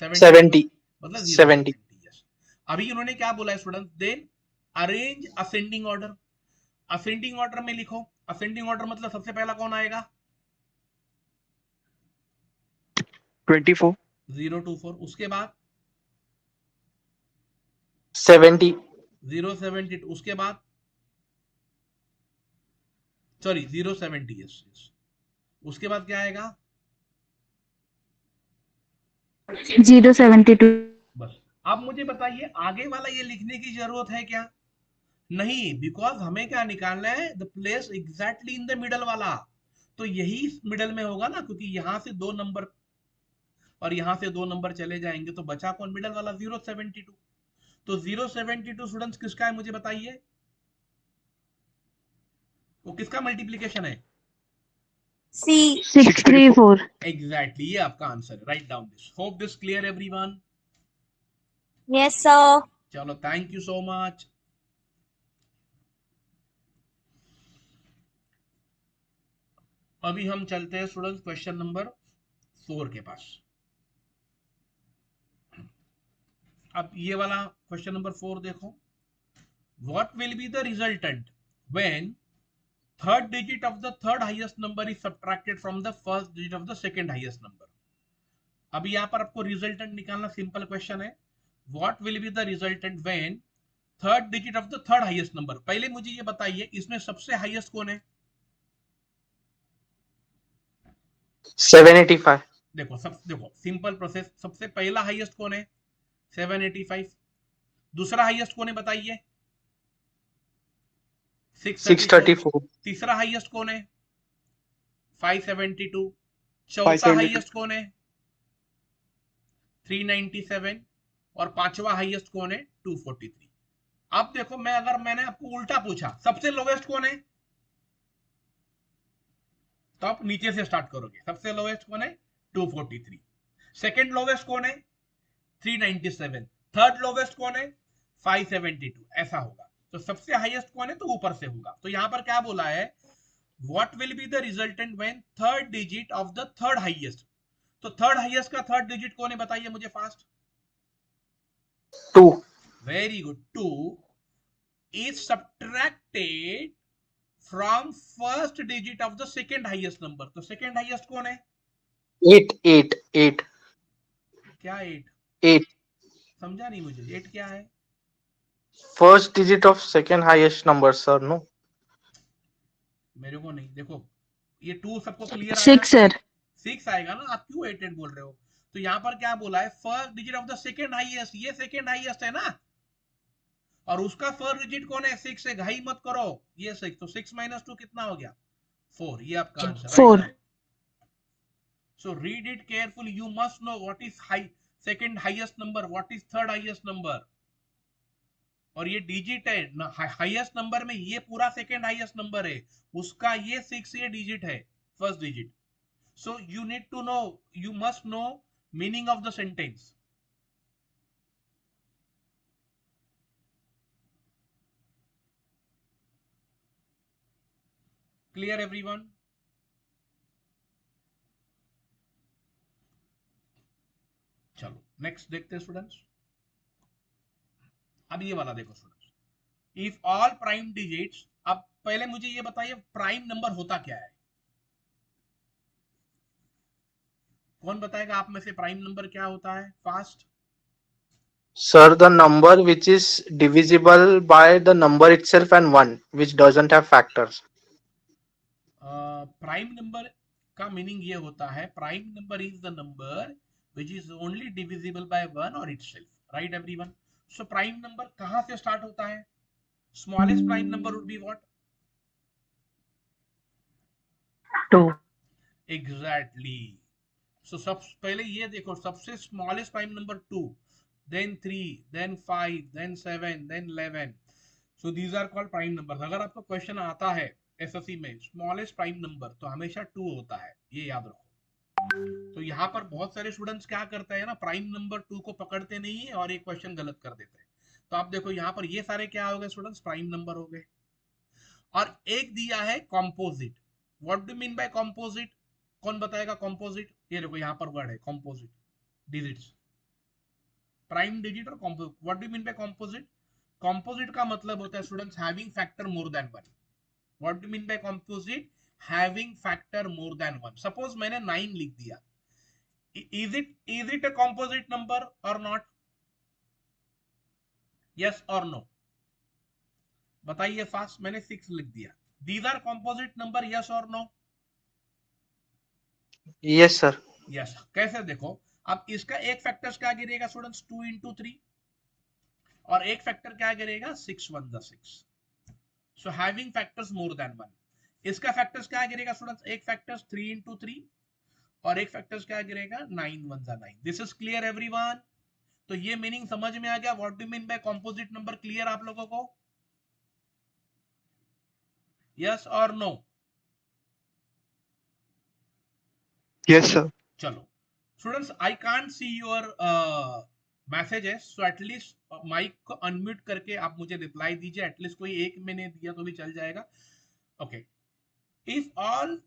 70
मतलब
70
यस। अभी उन्होंने क्या बोला है student? Then arrange ascending order. Ascending order में लिखो। असेंडिंग ऑर्डर मतलब सबसे पहला कौन आएगा?
24.
024। उसके बाद
70
072। उसके बाद सॉरी 070 यस यस। उसके बाद क्या आएगा?
072.
बस। अब मुझे बताइए आगे वाला ये लिखने की जरूरत है क्या? नहीं, बिकॉज हमें क्या निकालना है? The place exactly in the middle वाला। तो यही मिडल में होगा ना, क्योंकि यहां से 2 नंबर और यहां से 2 नंबर चले जाएंगे, तो बचा कौन? मिडल वाला 072। तो 072 स्टूडेंट्स किसका है मुझे बताइए? वो किसका मल्टीप्लीकेशन है?
C.
634.
एग्जैक्टली ये आपका आंसर है। Right down this. Hope this clear everyone.
Yes, sir.
चलो थैंक यू सो मच। अभी हम चलते हैं स्टूडेंट्स क्वेश्चन नंबर 4 के पास। अब ये वाला क्वेश्चन नंबर 4 देखो। What will be the resultant when third digit of the third highest number is subtracted from the first digit of the second highest number? अभी यहां पर आपको रिजल्टेंट निकालना सिंपल क्वेश्चन है। What will be the resultant when third digit of the third highest number. पहले मुझे ये बताइए इसमें सबसे हाईएस्ट कौन है?
785
देखो सिंपल प्रोसेस। सबसे पहला हाईएस्ट कौन है? 785। दूसरा हाईएस्ट कौन है बताइए? 634।
634
तीसरा हाईएस्ट कौन है? 572। चौथा
572.
हाईएस्ट कौन है? 397। और पांचवा हाईएस्ट कौन है? 243। अब देखो मैंने आपको उल्टा पूछा, सबसे लोवेस्ट कौन है? तो आप नीचे से स्टार्ट करोगे। सबसे लोवेस्ट कौन है? 243। सेकंड लोवेस्ट कौन है? 397। थर्ड लोवेस्ट कौन है? 572। ऐसा होगा। तो सबसे हाईएस्ट कौन है? तो ऊपर से होगा। तो यहां पर क्या बोला है? What will be the resultant when third digit of the third highest. तो थर्ड हाईएस्ट का थर्ड डिजिट कौन है बताइए मुझे fast.
2
very good. 2 is subtracted from first digit of the second highest number। तो second highest कौन है?
8 8 8
क्या 8?
8
समझा नहीं मुझे। 8 क्या है?
first digit of second highest number sir no
मेरे को नहीं। देखो ये 2 सबको क्लियर आया?
6 sir.
6 आएगा ना, आप क्यों 8 8 बोल रहे हो? तो यहाँ पर क्या बोला है, first digit of the second highest, ये सेकंड हाईएस्ट है ना, और उसका फर्स्ट डिजिट कौन है? 6 है, घाई मत करो, ये 6, तो 6 - 2 कितना हो गया? 4, ये आपका answer,
4.
Right? So read it carefully. You must know what is high, second highest number, what is third highest number. और ये डिजिट है ना, हाईएस्ट नंबर में ये पूरा सेकंड हाईएस्ट नंबर है, उसका ये 6 ये डिजिट है, first digit. So you need to know, you must know meaning of the sentence. Clear everyone? चलो नेक्स्ट देखते हैं स्टूडेंट्स. अब ये वाला देखो students, if all prime digits. अब पहले मुझे ये बताइए प्राइम नंबर होता क्या है? कौन बताएगा आप में से प्राइम नंबर क्या होता है? Fast.
Sir, the number which is divisible by the number itself and 1 which doesn't have factors.
Prime number का मीनिंग ये होता है, prime number is the number which is only divisible by 1 और itself, right everyone? So prime number कहां से start होता है? Smallest prime number would be what?
2.
Exactly. So सब पहले ये देखो, सबसे smallest prime number 2, then 3, then 5, then 7, then 11. So these are called prime numbers. अगर आपको क्वेश्चन आता है एसएससी में स्मॉलेस्ट प्राइम नंबर, तो हमेशा 2 होता है, ये याद रखो. तो यहाँ पर बहुत सारे स्टूडेंट्स क्या करते हैं ना, प्राइम नंबर 2 को पकड़ते नहीं है और ये क्वेश्चन गलत कर देते हैं. तो आप देखो यहाँ पर ये सारे क्या हो गए स्टूडेंट्स? प्राइम नंबर हो गए. और एक दिया है composite. What do mean by composite? कौन बताएगा कॉम्पोजिट? ये देखो यहाँ पर वर्ड है कॉम्पोजिट, डिजिट्स, प्राइम डिजिट और composite. What do mean by composite? Composite का मतलब होता है students having factor more than 1. What do mean by composite? Having factor more than 1. Suppose मैंने 9 लिख दिया, is it a composite number और not? Yes और नो, बताइए फास्ट. मैंने 6 लिख दिया, these are composite number, yes और नो?
Yes, sir.
यस. कैसे देखो, अब इसका एक फैक्टर्स क्या गिरेगा स्टूडेंट्स? 2 into 3, और एक फैक्टर क्या गिरेगा? 6 1 the 6. So having factors more than 1. इसका फैक्टर्स क्या गिरेगा स्टूडेंट्स? एक फैक्टर्स 3 into 3, और एक फैक्टर्स क्या गिरेगा? 9 1 the 9. This is clear everyone? तो ये मीनिंग समझ में आ गया? What do mean by composite number? Clear आप लोगों को? यस और नो?
Yes, sir.
चलो students, I can't see your messages, so at least mic को अनम्यूट करके आप मुझे रिप्लाई दीजिए. एटलीस्ट कोई एक मैंने दिया तो भी चल जाएगा. Okay. If all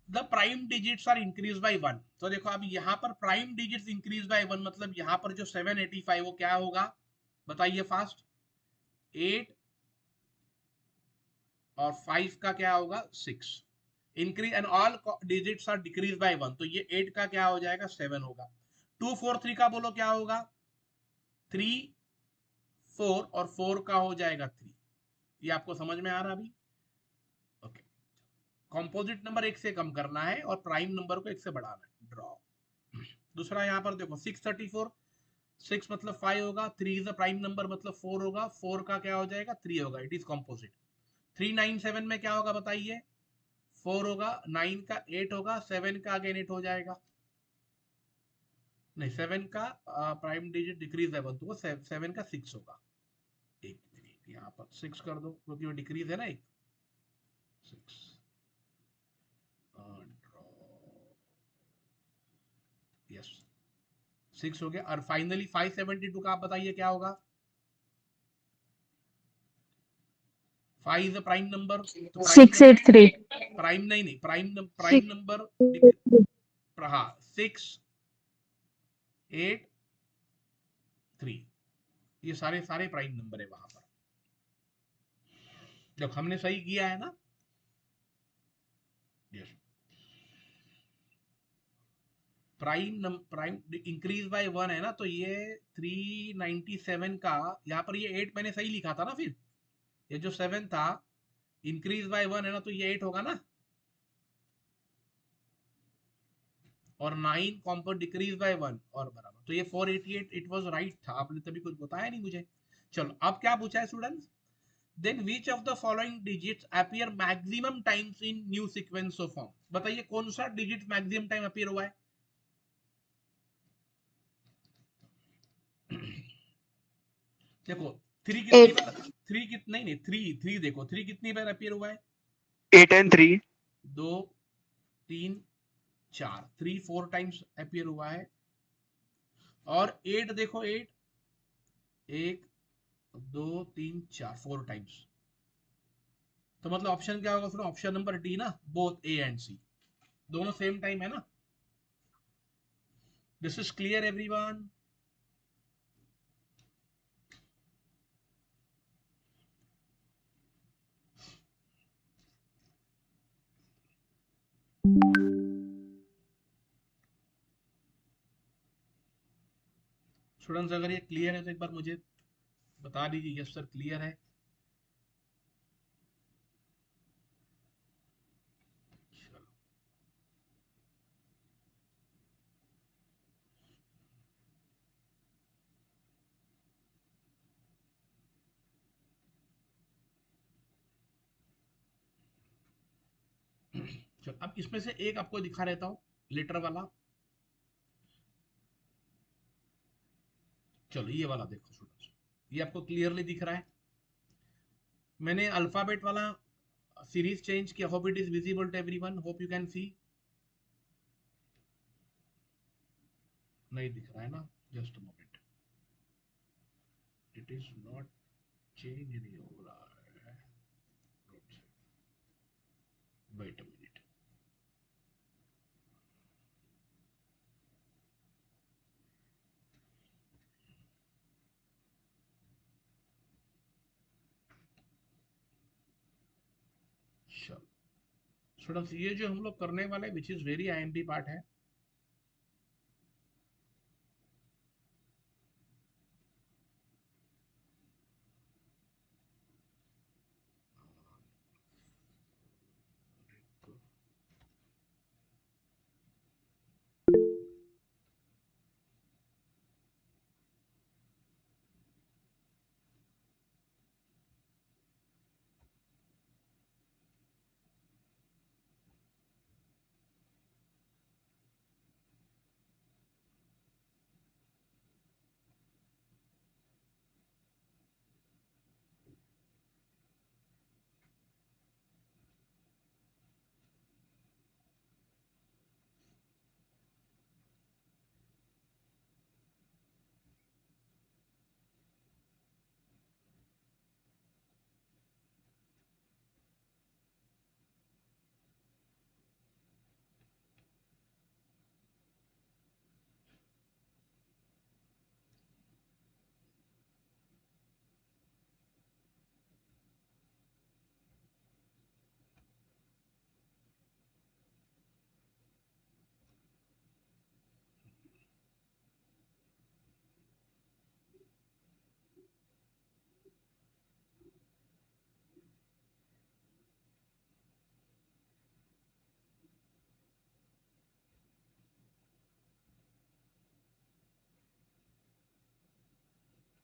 the prime digits are increase by 1, तो देखो अब यहाँ पर प्राइम डिजिट्स इंक्रीज बाय 1 मतलब यहाँ पर जो 785 वो क्या होगा? बताइए फास्ट. 8 और 5 का क्या होगा? 6. Increase and all digits are decrease by 1, तो ये 8 का क्या हो जाएगा? 7 होगा. 2 4 3 का बोलो क्या होगा? 3 4, और 4 का हो जाएगा 3. ये आपको समझ में आ रहा अभी? ओके. कंपोजिट नंबर 1 से कम करना है और प्राइम नंबर को 1 से बढ़ाना है. ड्रॉ. दूसरा यहाँ पर देखो 634, 6 मतलब 5 होगा, 3 इज द प्राइम नंबर मतलब 4 होगा, 4 का क्या हो जाएगा? 3 होगा. It is composite. 397 में क्या होगा बताइए? 4 होगा, 9 का 8 होगा, 7 का अगेन 8 हो जाएगा. नहीं, 7 का प्राइम डिजिट डिक्रीज है 1, तो 7 का 6 होगा. एक मिनट, यहाँ पर 6 कर दो क्योंकि वो डिक्रीज है ना एक. 6 यस, 6 हो गया. और फाइनली 572 का आप बताइए क्या होगा? 5 is the prime number.
683.
Prime नहीं, प्राइम नंबर. हाँ, 6 8 3, ये सारे प्राइम नंबर है वहां पर. जब हमने सही किया है ना. यस. प्राइम इंक्रीज बाय 1 है ना, तो ये 397 का यहाँ पर ये 8 मैंने सही लिखा था ना. फिर ये जो 7 था इंक्रीज बाय 1 है ना, तो ये 8 होगा ना. और 9 कॉम्पोनेंट डिक्रीज बाय 1 और बराबर, तो ये 488 इट वाज राइट था, आपने तभी कुछ बताया नहीं मुझे। चलो अब क्या पूछा है students, then which of the following digits appear maximum times in new sequence of form, बताइए कौन सा डिजिट मैक्सिमम टाइम अपीयर हुआ है। देखो 3 कितनी
8.
बार, 3 कितनी नहीं 3 देखो 3 कितनी बार अपीयर हुआ है,
8 and 3.
2 3 4, 3 4 टाइम्स अपीयर हुआ है। और 8 देखो 8 1 2 3 4 4 टाइम्स, तो मतलब ऑप्शन क्या होगा, ऑप्शन नंबर डी ना, बोथ ए एंड सी दोनों सेम टाइम है ना। This is clear everyone. Students अगर ये क्लियर है तो एक बार मुझे बता दीजिए यस सर क्लियर है। चलो चलो अब इसमें से एक आपको दिखा रहता हूं, लेटर वाला। चलो ये वाला देखो स्टूडेंट्स, ये आपको क्लियरली दिख रहा है। मैंने अल्फाबेट वाला सीरीज चेंज किया, hope it is visible to everyone, hope you can see. नहीं दिख रहा है ना, just a moment, it is not change नहीं हो रहा है, वेट अ मिनट। चलो स्टूडेंट्स ये जो हम लोग करने वाले which is very IMP part है,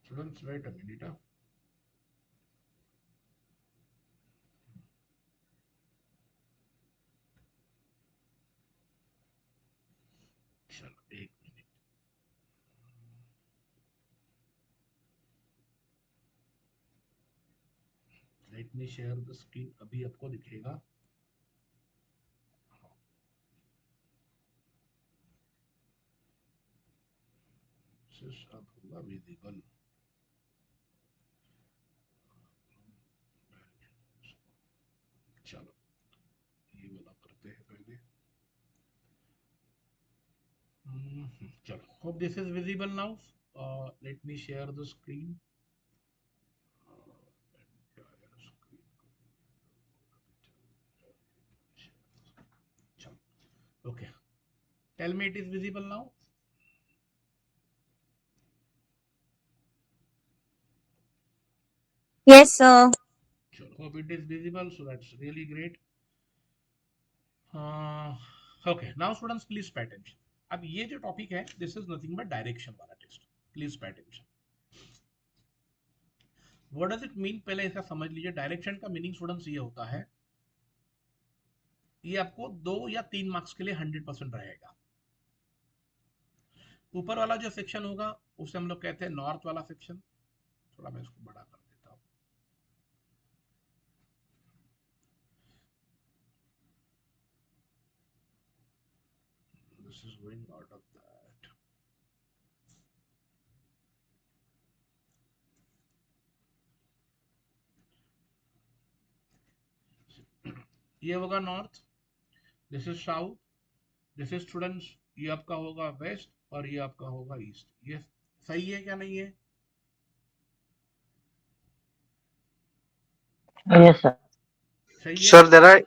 स्टूडेंट्स वेट अ मिनट। चलो एक minute, let me share the screen, अभी आपको दिखेगा। अब होगा विजिबल। चलो ये वाला करते हैं पहले। चलो hope this is visible now, late me share the screen. Okay, tell me it is visible now.
Yes, sir.
Sure. Hope it is visible, so that's really great. Okay, now students please pay attention. अब ये जो topic है this is nothing but direction वाला test, please pay attention. What does it mean, पहले ऐसा समझ लीजिए। Direction का मीनिंग स्टूडेंट्स ये होता है, ये आपको 2 या 3 मार्क्स के लिए 100% रहेगा। ऊपर वाला जो सेक्शन होगा उसे हम लोग कहते हैं नॉर्थ वाला सेक्शन। थोड़ा मैं इसको बड़ा कर देता हूं। This is going out of that. ये होगा north, this is south, this is students, ये आपका होगा वेस्ट और ये आपका होगा ईस्ट। ये सही है क्या नहीं है?
Yes, sir.
सही है?
Sir, there are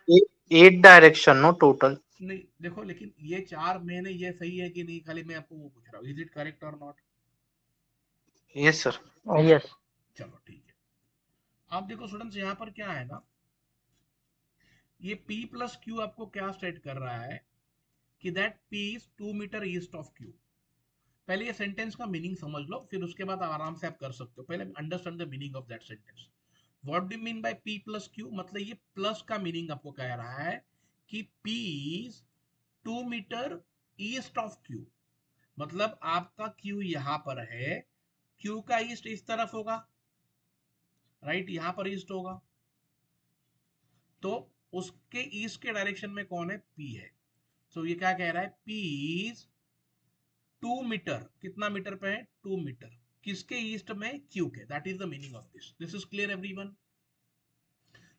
eight direction, no total.
नहीं देखो, लेकिन ये 4 में ये सही है कि नहीं, खाली मैं आपको वो पूछ रहा हूँ, इज इट करेक्ट और नॉट?
Yes, sir.
Yes.
चलो ठीक है। आप देखो स्टूडेंट्स, यहाँ पर क्या है ना, ये P प्लस Q आपको क्या स्टेट कर रहा है कि that P is 2 metre east of Q। पहले ये सेंटेंस का मीनिंग समझ लो, फिर उसके बाद आराम से आप कर सकते हो। पहले understand the meaning of that sentence. What do mean bye P plus Q, मतलब ये प्लस का मीनिंग आपको कह रहा है कि P is 2 metre east of Q। मतलब आपका Q यहां पर है, Q का ईस्ट इस तरफ होगा, राइट, यहां पर ईस्ट होगा, तो उसके ईस्ट के डायरेक्शन में कौन है? P है। तो ये क्या कह रहा है, P इज 2 मीटर, कितना मीटर पे है? 2 मीटर, किसके ईस्ट में? Q के। That is the meaning of this. This is clear everyone?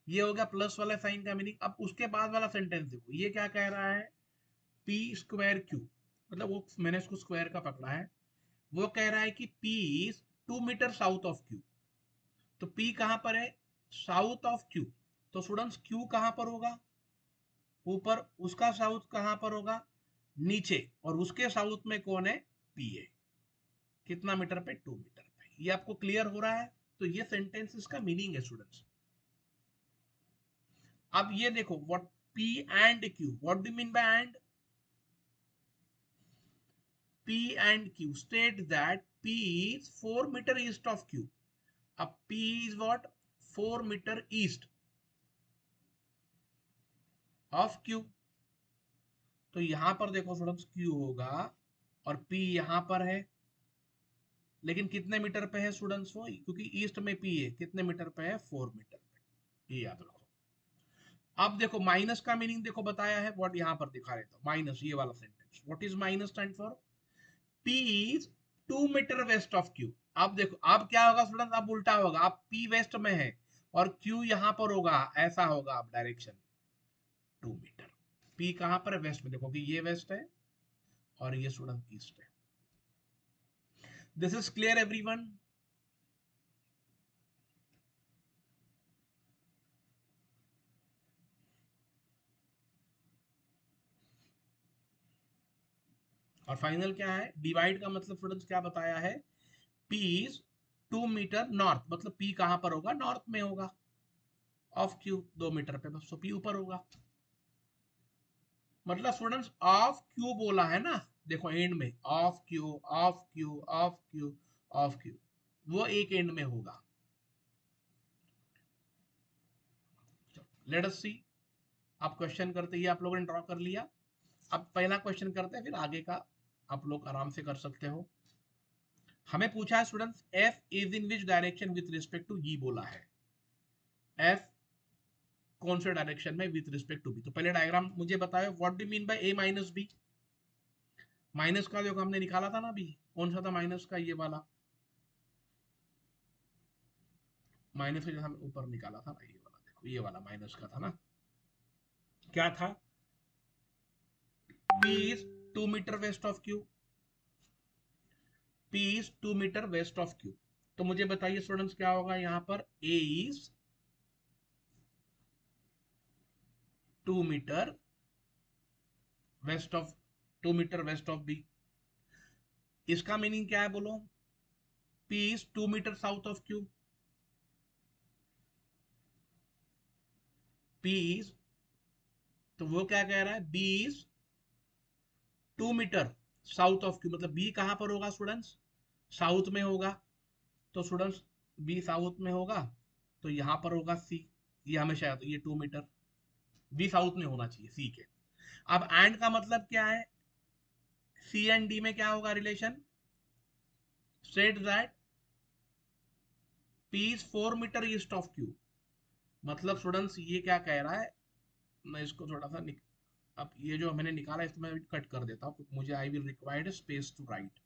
ये हो गया प्लस वाला साइन का मीनिंग। अब उसके बाद वाला सेंटेंस देखो, ये क्या कह रहा है, P स्क्वायर Q, मतलब वो मैंने इसको स्क्वायर का पकड़ा है, वो कह रहा है कि P is 2 metre south of Q। तो P कहां पर है? South of Q। तो स्टूडेंट्स Q कहां पर होगा? ऊपर। उसका साउथ कहां पर होगा? नीचे। और उसके साउथ में कौन है? P है। कितना मीटर पे? 2 मीटर पे। ये आपको क्लियर हो रहा है? तो ये सेंटेंस इसका मीनिंग है स्टूडेंट्स। अब ये देखो, what P and Q, what do mean bye and? P and Q state that P is 4 meter east of Q. अब P is what? 4 meter east of Q। तो यहां पर देखो स्टूडेंट्स, Q होगा और P यहां पर है, लेकिन कितने मीटर पे है स्टूडेंट्स वो? क्योंकि ईस्ट में P है, कितने मीटर पे है? 4 मीटर पे। ये याद रखो। अब देखो माइनस का मीनिंग देखो बताया है, व्हाट यहां पर दिखा रहता हूं, माइनस, ये वाला sentence. What is minus stand for? P is 2 metre west of Q। अब देखो, अब क्या होगा स्टूडेंट? अब उल्टा होगा। अब P वेस्ट में है और Q यहां पर होगा, ऐसा होगा। अब डायरेक्शन 2 मीटर। P कहां पर है? वेस्ट में। देखो कि ये वेस्ट है और ये स्टूडेंट ईस्ट है। This is clear everyone? और फाइनल क्या है? डिवाइड का मतलब स्टूडेंट्स क्या बताया है? P इज 2 मीटर नॉर्थ, मतलब P कहां पर होगा? नॉर्थ में होगा, ऑफ Q 2 मीटर पे, बस। तो P ऊपर होगा। मतलब स्टूडेंट्स ऑफ Q बोला है ना, देखो एंड में of Q, of Q, of Q, of Q, वो एक एंड में होगा। लेट अस सी। आप क्वेश्चन करते ही आप लोगों ने ड्रॉ कर लिया। अब पहला क्वेश्चन करते हैं, फिर आगे का आप लोग आराम से कर सकते हो। हमें पूछा है students, F is in which direction with respect to E बोला है। F कौन से डायरेक्शन में विथ रिस्पेक्ट टू B? तो पहले डायग्राम मुझे बताओ, what do mean bye A minus B? Minus का जो हमने निकाला था ना अभी, कौन सा था माइनस का? ये वाला माइनस का जो हमने ऊपर निकाला था ना, ये वाला देखो, ये वाला माइनस का था ना। क्या था? P is 2 metre west of Q। P is 2 metre west of Q। तो मुझे बताइए स्टूडेंट्स क्या होगा यहाँ पर? A is 2 metre west of 2 metre west of B। इसका मीनिंग क्या है बोलो? P is 2 metre south of Q। P is, तो वो क्या कह रहा है? B is 2 metre south of Q, मतलब बी कहाँ पर होगा स्टूडेंट्स, साउथ में होगा, तो स्टूडेंट्स बी साउथ में होगा, तो यहाँ पर होगा सी, ये हमेशा तो ये 2 मीटर, बी साउथ में होना चाहिए सी के। अब एंड का मतलब क्या है, सी एंड डी में क्या होगा relation, state that P is 4 metre east of Q. मतलब स्टूडेंट्स ये क्या कह रहा है, मैं इसको थोड़ा सा अब ये जो मैंने निकाला इसको मैं कट कर देता हूँ क्योंकि मुझे I will required space to write.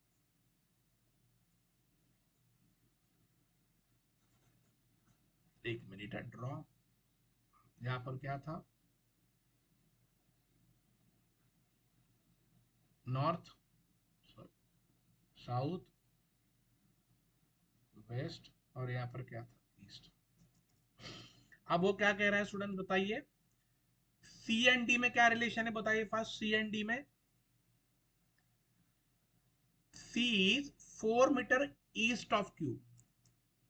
एक मिनट है, ड्रॉ, यहाँ पर क्या था, नॉर्थ, साउथ, वेस्ट, और यहाँ पर क्या था, ईस्ट। अब वो क्या कह रहा है स्टूडेंट बताइए, सी एंड डी में क्या रिलेशन है बताइए फर्स्ट, सी एंड डी में C is 4 metre east of Q,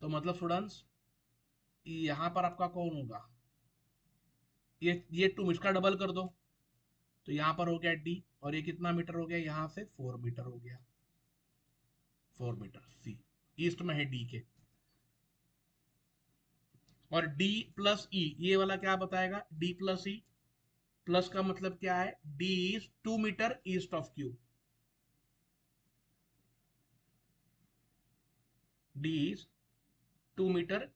तो मतलब स्टूडेंट्स यहां पर आपका कौन होगा, ये 2 मीटर का डबल कर दो, तो यहां पर हो गया डी, और ये कितना मीटर हो गया, यहां से 4 मीटर हो गया, 4 मीटर सी ईस्ट में है डी के, और डी प्लस ई, ये वाला क्या बताएगा, डी प्लस ई, प्लस का मतलब क्या है, D is 2 metre east of Q, D is 2 metre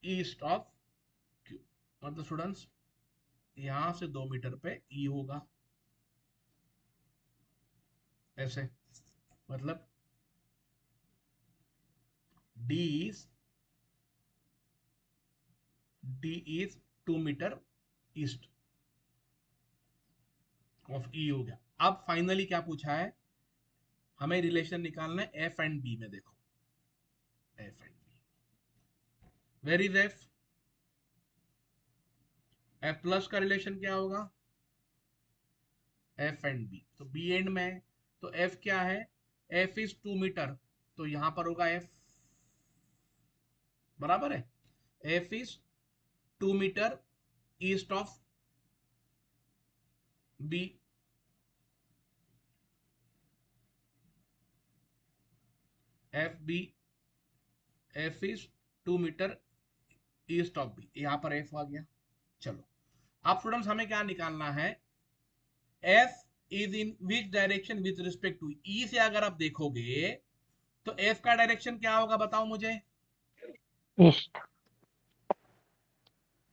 east of Q, मतलब स्टूडेंट्स यहां से 2 मीटर पे ई होगा, ऐसे, मतलब D is 2 metre east of E हो गया। अब फाइनली क्या पूछा है, हमें रिलेशन निकालना है एफ एंड बी में, देखो F and B, where is F, F plus का रिलेशन क्या होगा, एफ एंड बी, तो बी एंड में, तो एफ क्या है, एफ इज 2 मीटर, तो यहां पर होगा एफ बराबर है, F is 2 metre east of B, F B, F is 2 metre east of B, यहां पर एफ आ गया। चलो अब स्टूडेंट्स हमें क्या निकालना है, F is in which direction with respect to E, से अगर आप देखोगे तो एफ का डायरेक्शन क्या होगा बताओ मुझे,
ईस्ट,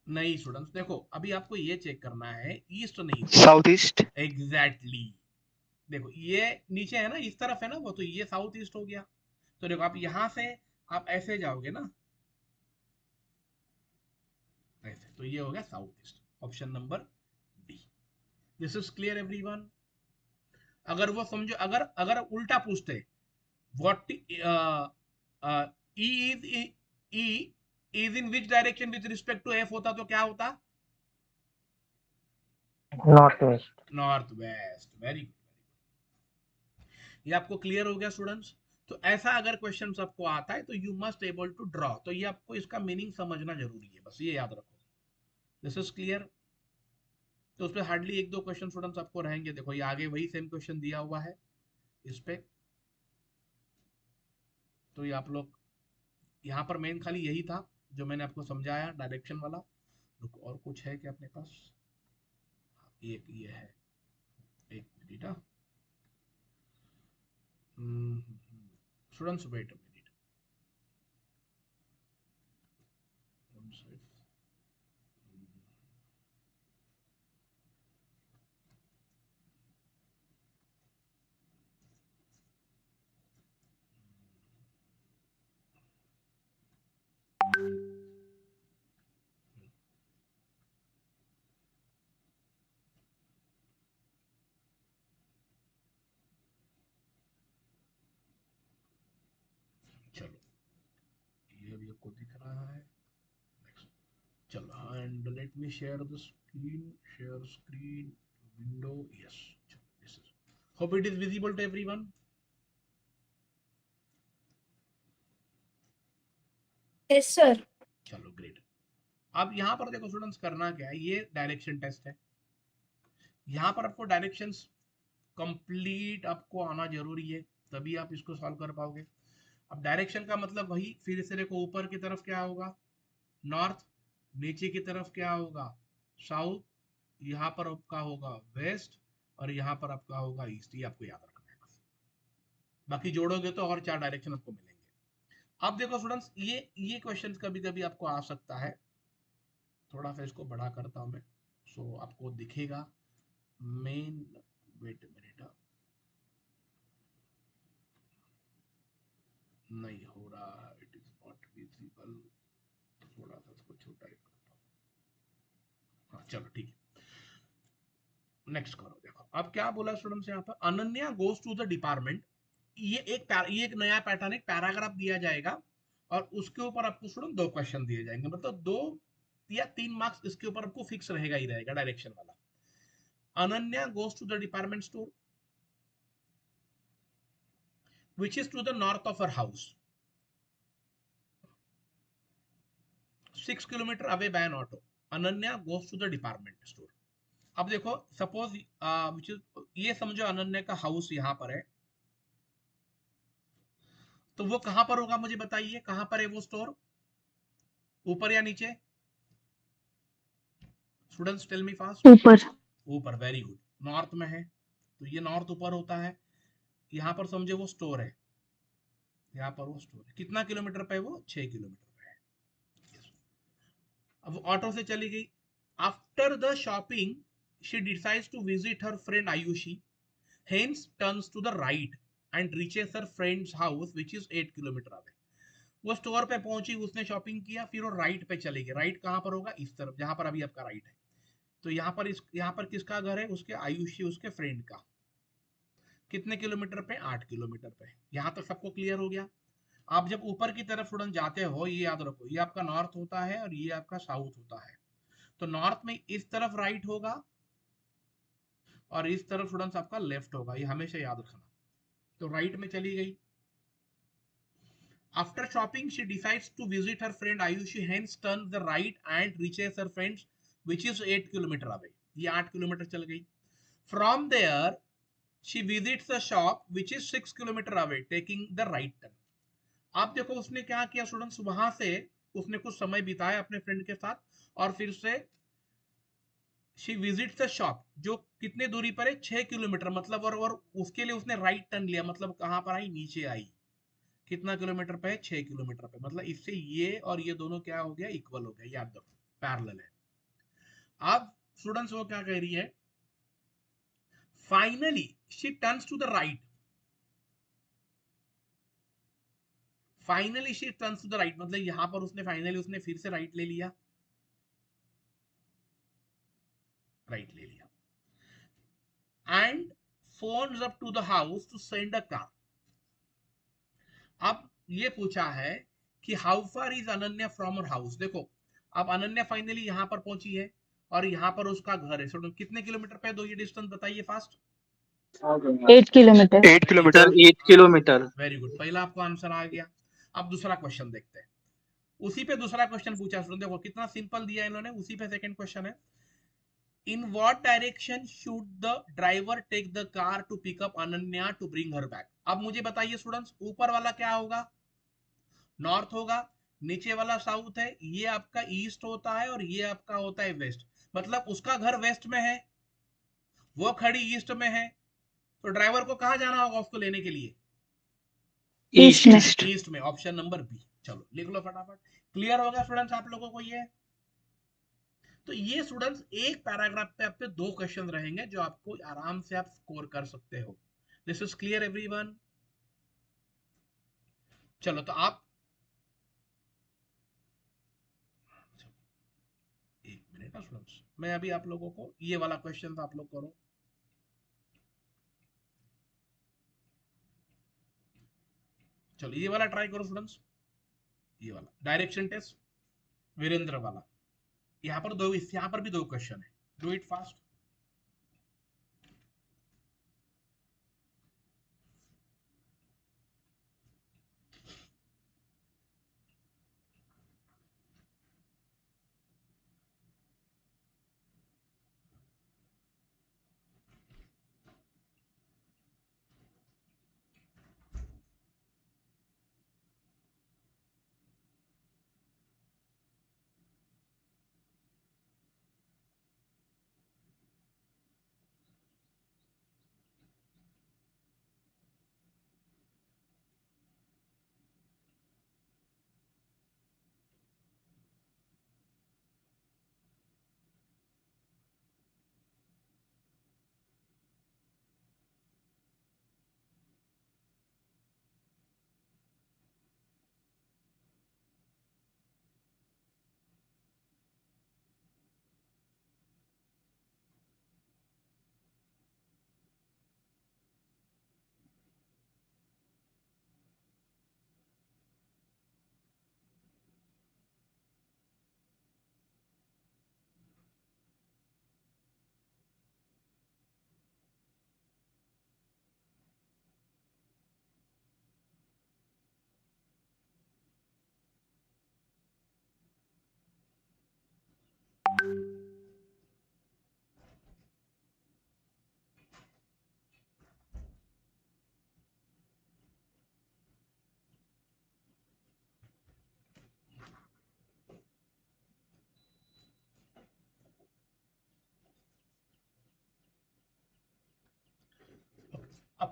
नहीं स्टूडेंट्स देखो अभी आपको ये चेक करना है, ईस्ट नहीं,
Southeast.
एग्जैक्टली देखो ये नीचे है ना, इस तरफ है ना वो, तो ये साउथ ईस्ट हो गया, तो देखो आप यहां से आप ऐसे जाओगे ना, ऐसे, तो ये हो गया south east, option number D. This is clear everyone. अगर वो समझो, अगर अगर उल्टा पूछते, what E is in which direction with respect to F होता तो क्या होता,
north west,
north west, very good, ये आपको क्लियर हो गया स्टूडेंट्स। तो ऐसा अगर क्वेश्चन आपको आता है तो you must able to draw, तो ये आपको इसका मीनिंग समझना जरूरी है, बस ये याद रखो, दिस इज क्लियर। तो उस पर हार्डली 1-2 क्वेश्चन स्टूडेंट्स आपको रहेंगे, देखो ये आगे वही सेम क्वेश्चन दिया हुआ है इस पे, तो ये आप लोग यहाँ पर मेन खाली यही था जो मैंने आपको समझाया डायरेक्शन वाला। रुको और कुछ है क्या अपने पास, एक ये है, एक minute, students wait a minute, चलो ये भी आपको दिख रहा है, नेक्स्ट, चलो and let me share the screen, share screen window, yes, this is, hope it is visible to everyone.
Yes, sir.
चलो ग्रेट। अब यहाँ पर देखो स्टूडेंट्स करना क्या है, ये डायरेक्शन टेस्ट है, यहाँ पर आपको डायरेक्शंस कंप्लीट आपको आना जरूरी है, तभी आप इसको सॉल्व कर पाओगे। अब डायरेक्शन का मतलब वही, फिर से देखो ऊपर की तरफ क्या होगा नॉर्थ, नीचे की तरफ क्या होगा साउथ, यहाँ पर आपका होगा वेस्ट और यहाँ पर आपका होगा ईस्ट। ये आपको याद रखना है बस। बाकी जोड़ोगे तो और 4 डायरेक्शन आपको मिलेंगे। अब देखो स्टूडेंट्स, ये क्वेश्चन कभी कभी आपको आ सकता है, थोड़ा सा इसको बड़ा करता हूं मैं, सो आपको दिखेगा मेन। वेट मिनट, नहीं हो रहा, इट इज नॉट विजिबल, थोड़ा सा इसको छोटा ही करता हूं। हाँ चलो ठीक है, नेक्स्ट करो। देखो अब क्या बोला स्टूडेंट्स यहाँ पर, Ananya goes to the department. ये एक नया पैटर्न, एक पैराग्राफ दिया जाएगा और उसके ऊपर आपको स्टूडेंट 2 क्वेश्चन दिए जाएंगे, मतलब 2 या 3 मार्क्स इसके ऊपर आपको फिक्स रहेगा ही रहेगा, डायरेक्शन वाला। Ananya goes to the department store which is to the north of her house, 6 kilometer away by an auto. Ananya goes to the department store. अब देखो सपोज ये समझो अनन्या का हाउस यहां पर है, तो वो कहां पर होगा मुझे बताइए, कहां पर है वो स्टोर, ऊपर या नीचे? Students tell me fast.
ऊपर।
ऊपर, वेरी गुड। नॉर्थ में है तो ये नॉर्थ ऊपर होता है। यहां पर समझो वो स्टोर है, यहाँ पर वो स्टोर है, कितना किलोमीटर पे है वो, 6 किलोमीटर पे है। अब ऑटो से चली गई। After the shopping she decides to visit her friend Aayushi, hence turns to the right and reaches her friend's house which is 8 kilometre away. वो स्टोर पे पहुंची, उसने शॉपिंग किया, फिर वो राइट पे चली गई। राइट कहां पर होगा, इस तरफ जहां पर अभी आपका राइट है। तो यहाँ पर किसका घर है, उसके आयुषी, उसके फ्रेंड का। कितने किलोमीटर पे, 8 किलोमीटर पे। यहां तक सबको क्लियर हो गया। आप जब ऊपर की तरफ स्टूडेंट जाते हो, ये याद रखो, ये आपका नॉर्थ होता है और ये आपका साउथ होता है। तो नॉर्थ में इस तरफ राइट होगा और इस तरफ स्टूडेंट्स आपका लेफ्ट होगा, ये हमेशा याद रखना। तो राइट में चली गई। After shopping she decides to visit her friend Aayushi, hence turn the right and reaches her friends which is 8 kilometre away. ये 8 किलोमीटर चल गई। From there she visits the shop which is 6 kilometre away, taking the right turn. आप देखो उसने क्या किया students, वहां से उसने कुछ समय बिताया अपने फ्रेंड के साथ और फिर से शी विजिट द शॉप, जो कितने दूरी पर है, 6 किलोमीटर, मतलब और उसके लिए उसने राइट टर्न लिया, मतलब कहां पर आई, नीचे आई। कितना किलोमीटर पे है, 6 किलोमीटर पे, मतलब इससे ये और ये दोनों क्या हो गया, इक्वल हो गया, याद रखो पैरेलल है। अब स्टूडेंट्स वो क्या कह रही है, finally she turns to the right, finally she turns to the right, मतलब यहां पर उसने फाइनली उसने फिर से राइट ले लिया, राइट ले लिया। And phones up to the house to send a car. अब ये पूछा है कि how far is Ananya from her house. देखो अब अनन्या फाइनली यहां पर पहुंची है और यहां पर उसका घर है। सो कितने किलोमीटर पे दो, ये डिस्टेंस बताइए fast.
8 kilometre.
8 kilometre.
8 kilometre.
Very good, पहला आपको आंसर आ गया। अब दूसरा क्वेश्चन देखते हैं। उसी पे दूसरा क्वेश्चन पूछा स्टूडेंट, देखो कितना सिंपल दिया इन्होंने, उसी पे सेकंड क्वेश्चन है। In what direction should the driver take the car to pick up Ananya to bring her back. अब मुझे बताइए स्टूडेंट्स, ऊपर वाला क्या होगा, नॉर्थ होगा, नीचे वाला साउथ है, ये आपका ईस्ट होता है और ये आपका होता है वेस्ट। मतलब उसका घर वेस्ट में है, वो खड़ी ईस्ट में है, तो ड्राइवर को कहां जाना होगा उसको लेने के लिए,
ईस्ट में।
ईस्ट में। Option number B. चलो लिख लो फटाफट। क्लियर होगा स्टूडेंट्स आप लोगों को ये? तो ये स्टूडेंट्स एक पैराग्राफ पे आपके 2 क्वेश्चन रहेंगे जो आपको आराम से आप स्कोर कर सकते हो। This is clear everyone? चलो तो आप एक मिनट ना स्टूडेंट्स, मैं अभी आप लोगों को ये वाला क्वेश्चन आप लोग करो। चलो ये वाला ट्राई करो स्टूडेंट्स, ये वाला डायरेक्शन टेस्ट, वीरेंद्र वाला। यहाँ पर दो, यहाँ पर भी 2 क्वेश्चन है, डू इट फास्ट।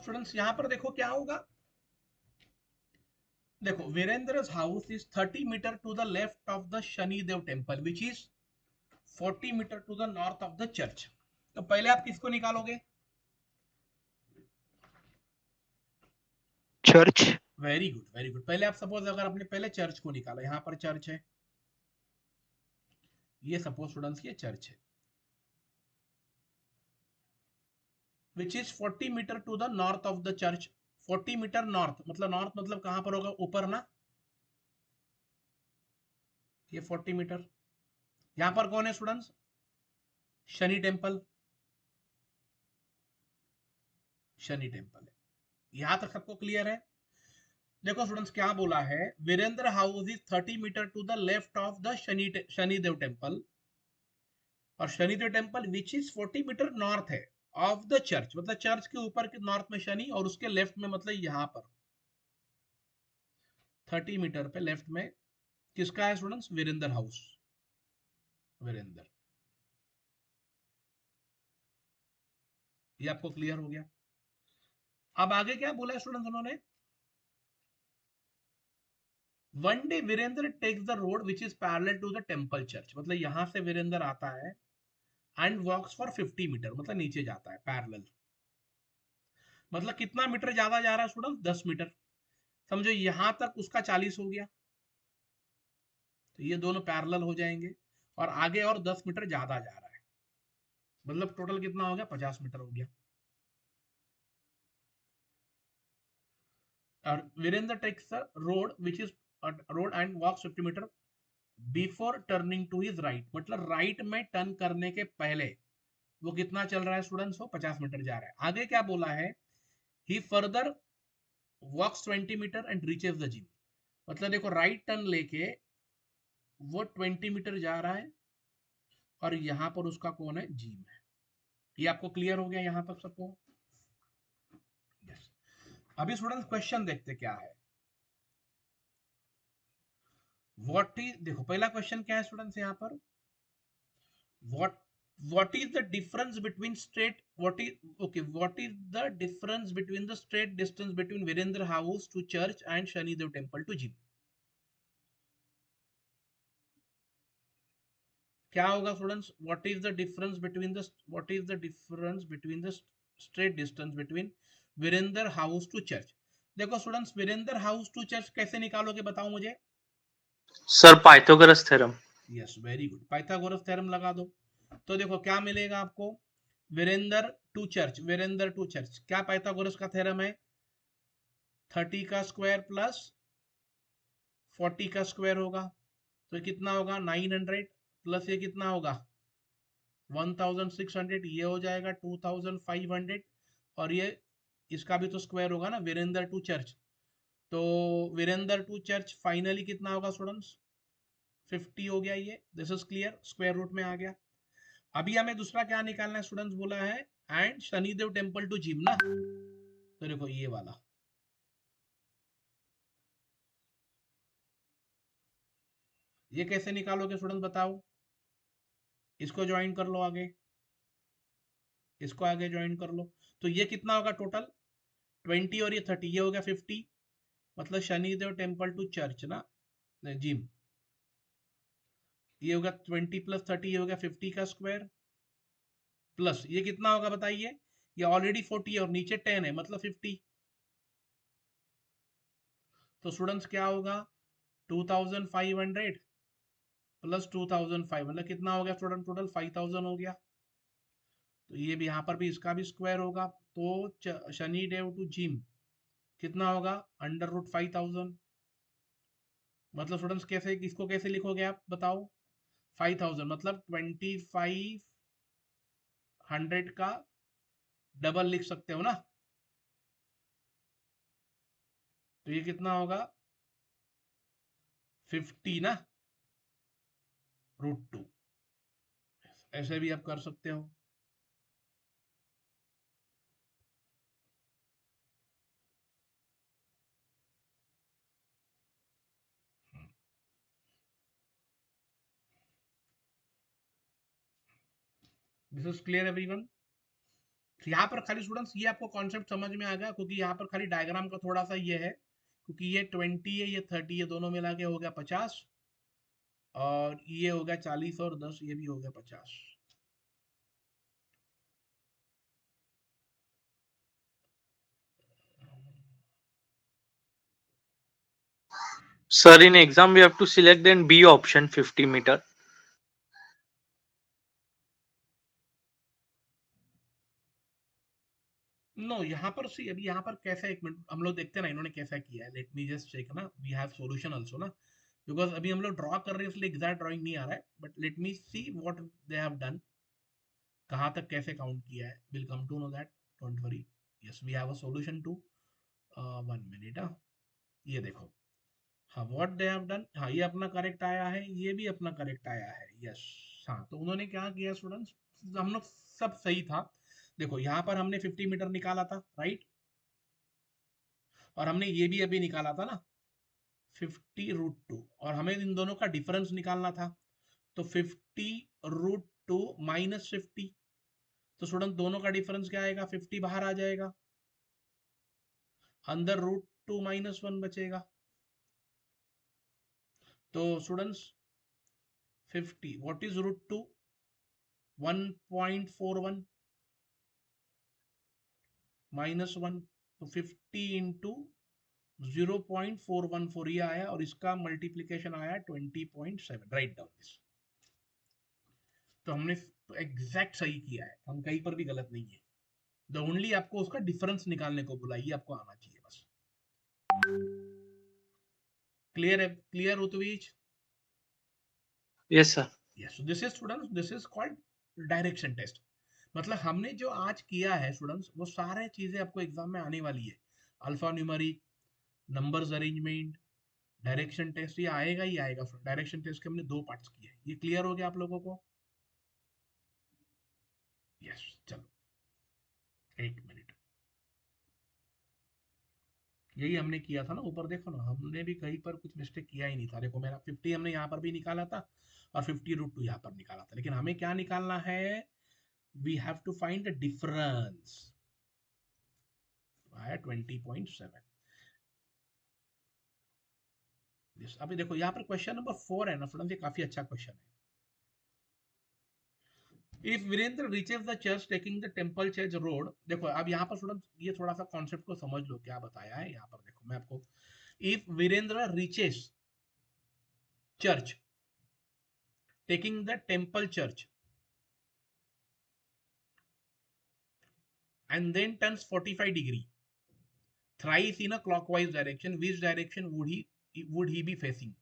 स्टूडेंट्स यहां पर देखो क्या होगा, देखो वीरेंद्र's house is 30 metre to the left of the Shanidev temple which is 40 metre to the north of the church. तो पहले आप किसको निकालोगे?
Church.
Very good very good. पहले आप सपोज अगर आपने पहले चर्च को निकाला, यहां पर चर्च है, ये सपोज स्टूडेंट्स ये चर्च है which is 40 metre to the north of the church. 40 metre north मतलब कहां पर होगा? ऊपर ना, ये 40 मीटर। यहां पर कौन है students? Shani temple, Shani temple है। यहां तक सबको क्लियर है? देखो स्टूडेंट्स क्या बोला है, Virendra house is 30 metre to the left of the Shanidev temple, और Shanidev temple which is 40 metre north है ऑफ द चर्च, मतलब चर्च के ऊपर के नॉर्थ में शनि और उसके लेफ्ट में मतलब यहां पर 30 मीटर पे लेफ्ट में किसका है स्टूडेंट्स? वीरेंद्र हाउस, वीरेंद्र। ये आपको क्लियर हो गया? अब आगे क्या बोला है स्टूडेंट्स उन्होंने, one day Virendra takes the road which is parallel to the temple church, मतलब यहां से वीरेंद्र आता है एंड वॉक्स फॉर 50 मीटर, मतलब नीचे जाता है पैरेलल। मतलब कितना मीटर ज्यादा जा रहा है स्टूडेंट? 10 मीटर। समझो यहां तक उसका 40 हो गया, तो ये दोनों पैरेलल हो जाएंगे, और आगे और 10 मीटर ज्यादा जा रहा है, मतलब टोटल कितना हो गया? 50 मीटर हो गया। और Virendra takes the road which is road and walks 50 metre before turning to his right, मतलब राइट में टर्न करने के पहले वो कितना चल रहा है स्टूडेंट्स? वो 50 मीटर जा रहा है। आगे क्या बोला है, he further walks 20 metre and reaches the gym, मतलब देखो राइट टर्न लेके वो 20 मीटर जा रहा है, और यहां पर उसका कौन है? जिम है। ये आपको क्लियर हो गया यहां तक सबको? यस। अभी स्टूडेंट्स क्वेश्चन देखते क्या है। व्हाट इज, देखो पहला क्वेश्चन क्या है स्टूडेंट्स यहां पर, what what is the difference between straight what is okay what is the difference between the straight distance between Virendra house to church and Shanidev temple to gym? क्या होगा students? what is the difference between the what is the difference between the straight distance between Virendra house to church? देखो students Virendra house to church कैसे निकालोगे बताओ मुझे?
Sir Pythagoras theorem.
Yes very good, Pythagoras theorem लगा दो। तो देखो क्या मिलेगा आपको, Virendra to church, Virendra to church क्या पाइथागोरस का थ्योरम है? 30 का स्क्वायर प्लस 40 का स्क्वायर होगा, तो कितना होगा? 900 प्लस ये कितना होगा? 1600, ये हो जाएगा 2500, और ये इसका भी तो स्क्वायर होगा ना, वीरेंद्र टू चर्च। तो वीरेंद्र टू चर्च फाइनली कितना होगा स्टूडेंट्स? 50 हो गया। ये this is clear, square root में आ गया। अभी हमें दूसरा क्या निकालना है स्टूडेंट्स? बोला है and Shanidev temple to gym ना, तो देखो ये वाला, ये कैसे निकालोगे स्टूडेंट बताओ? इसको ज्वाइन कर लो आगे, इसको आगे ज्वाइन कर लो, तो ये कितना होगा टोटल? 20 और ये 30, ये हो गया 50, मतलब शनिदेव टेम्पल टू चर्च ना, जिम, ये होगा 20 प्लस 30, ये हो गया 50 का स्क्वायर, प्लस ये कितना होगा बताइए? ये ऑलरेडी 40 है और नीचे 10 है, मतलब 50। तो स्टूडेंट्स क्या होगा? 2500 प्लस 2500, मतलब कितना हो गया स्टूडेंट? टोटल 5000 हो गया। तो ये भी यहाँ पर भी इसका भी स्क्वायर होगा, तो शनि देव टू जिम कितना होगा? √5000। मतलब स्टूडेंट्स कैसे, इसको कैसे लिखोगे आप बताओ? 5000 मतलब 2500 का डबल लिख सकते हो ना, तो ये कितना होगा? 50 ना, √2, ऐसे भी आप कर सकते हो। This is clear everyone? यहाँ पर खाली स्टूडेंट्स ये आपको कॉन्सेप्ट समझ में आ गया, क्योंकि यहाँ पर खाली डायग्राम का थोड़ा सा ये है, क्योंकि ये 20 है, ये 30 है, दोनों मिला के हो गया 50, और ये हो गया 40 और 10 ये भी हो गया 50।
Sir, in exam we have to select then B option 50 meter.
No यहाँ पर सी अभी यहाँ पर कैसा, एक मिनट हम लोग देखते हैं ना इन्होंने कैसा किया है। लेट मी जस्ट चेक ना, वी हैव सॉल्यूशन आल्सो ना, बिकॉज अभी हम लोग ड्रॉ कर रहे हैं इसलिए एग्जैक्ट ड्राइंग नहीं आ रहा है, but let me see what they have done, कहाँ तक कैसे काउंट किया है। Will come to know that, don't worry. Yes we have a solution to 1 minute. ये देखो, हाँ व्हाट दे हैव डन, हाँ ये अपना करेक्ट आया है, ये भी अपना करेक्ट आया है। यस हाँ, तो उन्होंने क्या किया स्टूडेंट्स, हम लोग सब सही था। देखो यहाँ पर हमने 50 मीटर निकाला था, राइट, और हमने ये भी अभी निकाला था ना 50√2, और हमें इन दोनों का डिफरेंस निकालना था। तो 50√2 माइनस 50, तो स्टूडेंट दोनों का डिफरेंस क्या आएगा, 50 बाहर आ जाएगा, अंदर √2 -1 बचेगा। तो स्टूडेंट्स 50 व्हाट इज √2, 1.41 -1, तो 50 इंटू 0.414 ये आया, और इसका मल्टीप्लीकेशन आया 20.7। Right down this. तो हमने तो एग्जैक्ट सही किया है, हम कहीं पर भी गलत नहीं है। द ओनली आपको उसका डिफरेंस निकालने को बोला, ये आपको आना चाहिए बस। क्लियर है, clear Rituvij?
Yes sir.
Yes, this is students, this is called direction test. मतलब हमने जो आज किया है स्टूडेंट्स, वो सारे चीजें आपको एग्जाम में आने वाली है। Alphanumeric, numbers arrangement, direction test, ये आएगा ही आएगा। डायरेक्शन टेस्ट के हमने 2 पार्ट्स किए हैं। ये क्लियर हो गया आप लोगों को? यस चलो 1 मिनट, यही हमने किया था ना ऊपर, देखो ना हमने भी कहीं पर कुछ मिस्टेक किया ही नहीं था। देखो मेरा 50 हमने यहाँ पर भी निकाला था, और 50√2 यहाँ पर निकाला था, लेकिन हमें क्या निकालना है, we have to find the difference. आया 20.7। अभी देखो यहाँ पर क्वेश्चन नंबर 4 है ना स्टूडेंट, ये काफी अच्छा क्वेश्चन है। If Virendra reaches the church taking the temple church road, देखो अब यहाँ पर स्टूडेंट ये थोड़ा सा कॉन्सेप्ट को समझ लो, क्या बताया है यहाँ पर। देखो मैं आपको, if Virendra reaches church taking the temple church and then turns 45 degree thrice in a clockwise direction, which direction would he be facing?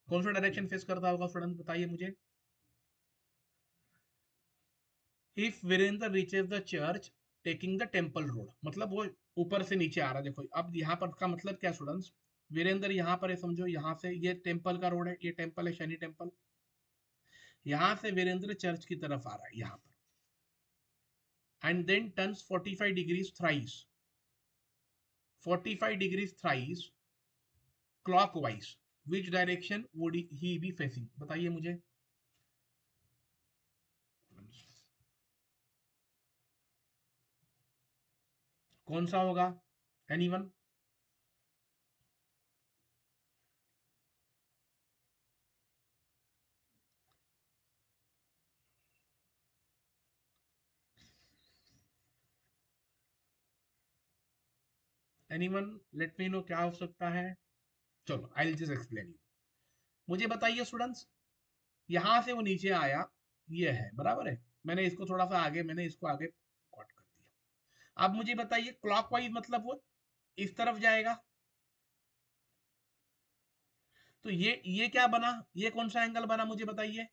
कौन सा डायरेक्शन फेस करता होगा स्टूडेंट, बताइए मुझे। If Virendra reaches the church taking the temple road, मतलब वो ऊपर से नीचे आ रहा है। देखो अब यहाँ पर का मतलब क्या स्टूडेंट्स, वीरेंद्र यहाँ पर है, समझो यहाँ से ये टेम्पल का रोड है, ये टेम्पल है शनि टेम्पल, यहाँ से वीरेंद्र चर्च की तरफ आ रहा है यहाँ पर, and then turns 45 degrees thrice, 45 degrees thrice clockwise, which direction would he be facing? बताइए मुझे। कौन सा होगा, anyone? Anyone let me know क्या हो सकता है। चलो I will just explain you. मुझे बताइए स्टूडेंट्स, यहां से वो नीचे आया, ये है बराबर है, मैंने इसको थोड़ा सा आगे, मैंने इसको आगे कट कर दिया। अब मुझे बताइए क्लॉकवाइज मतलब वो इस तरफ जाएगा, तो ये क्या बना, ये कौन सा एंगल बना मुझे बताइए।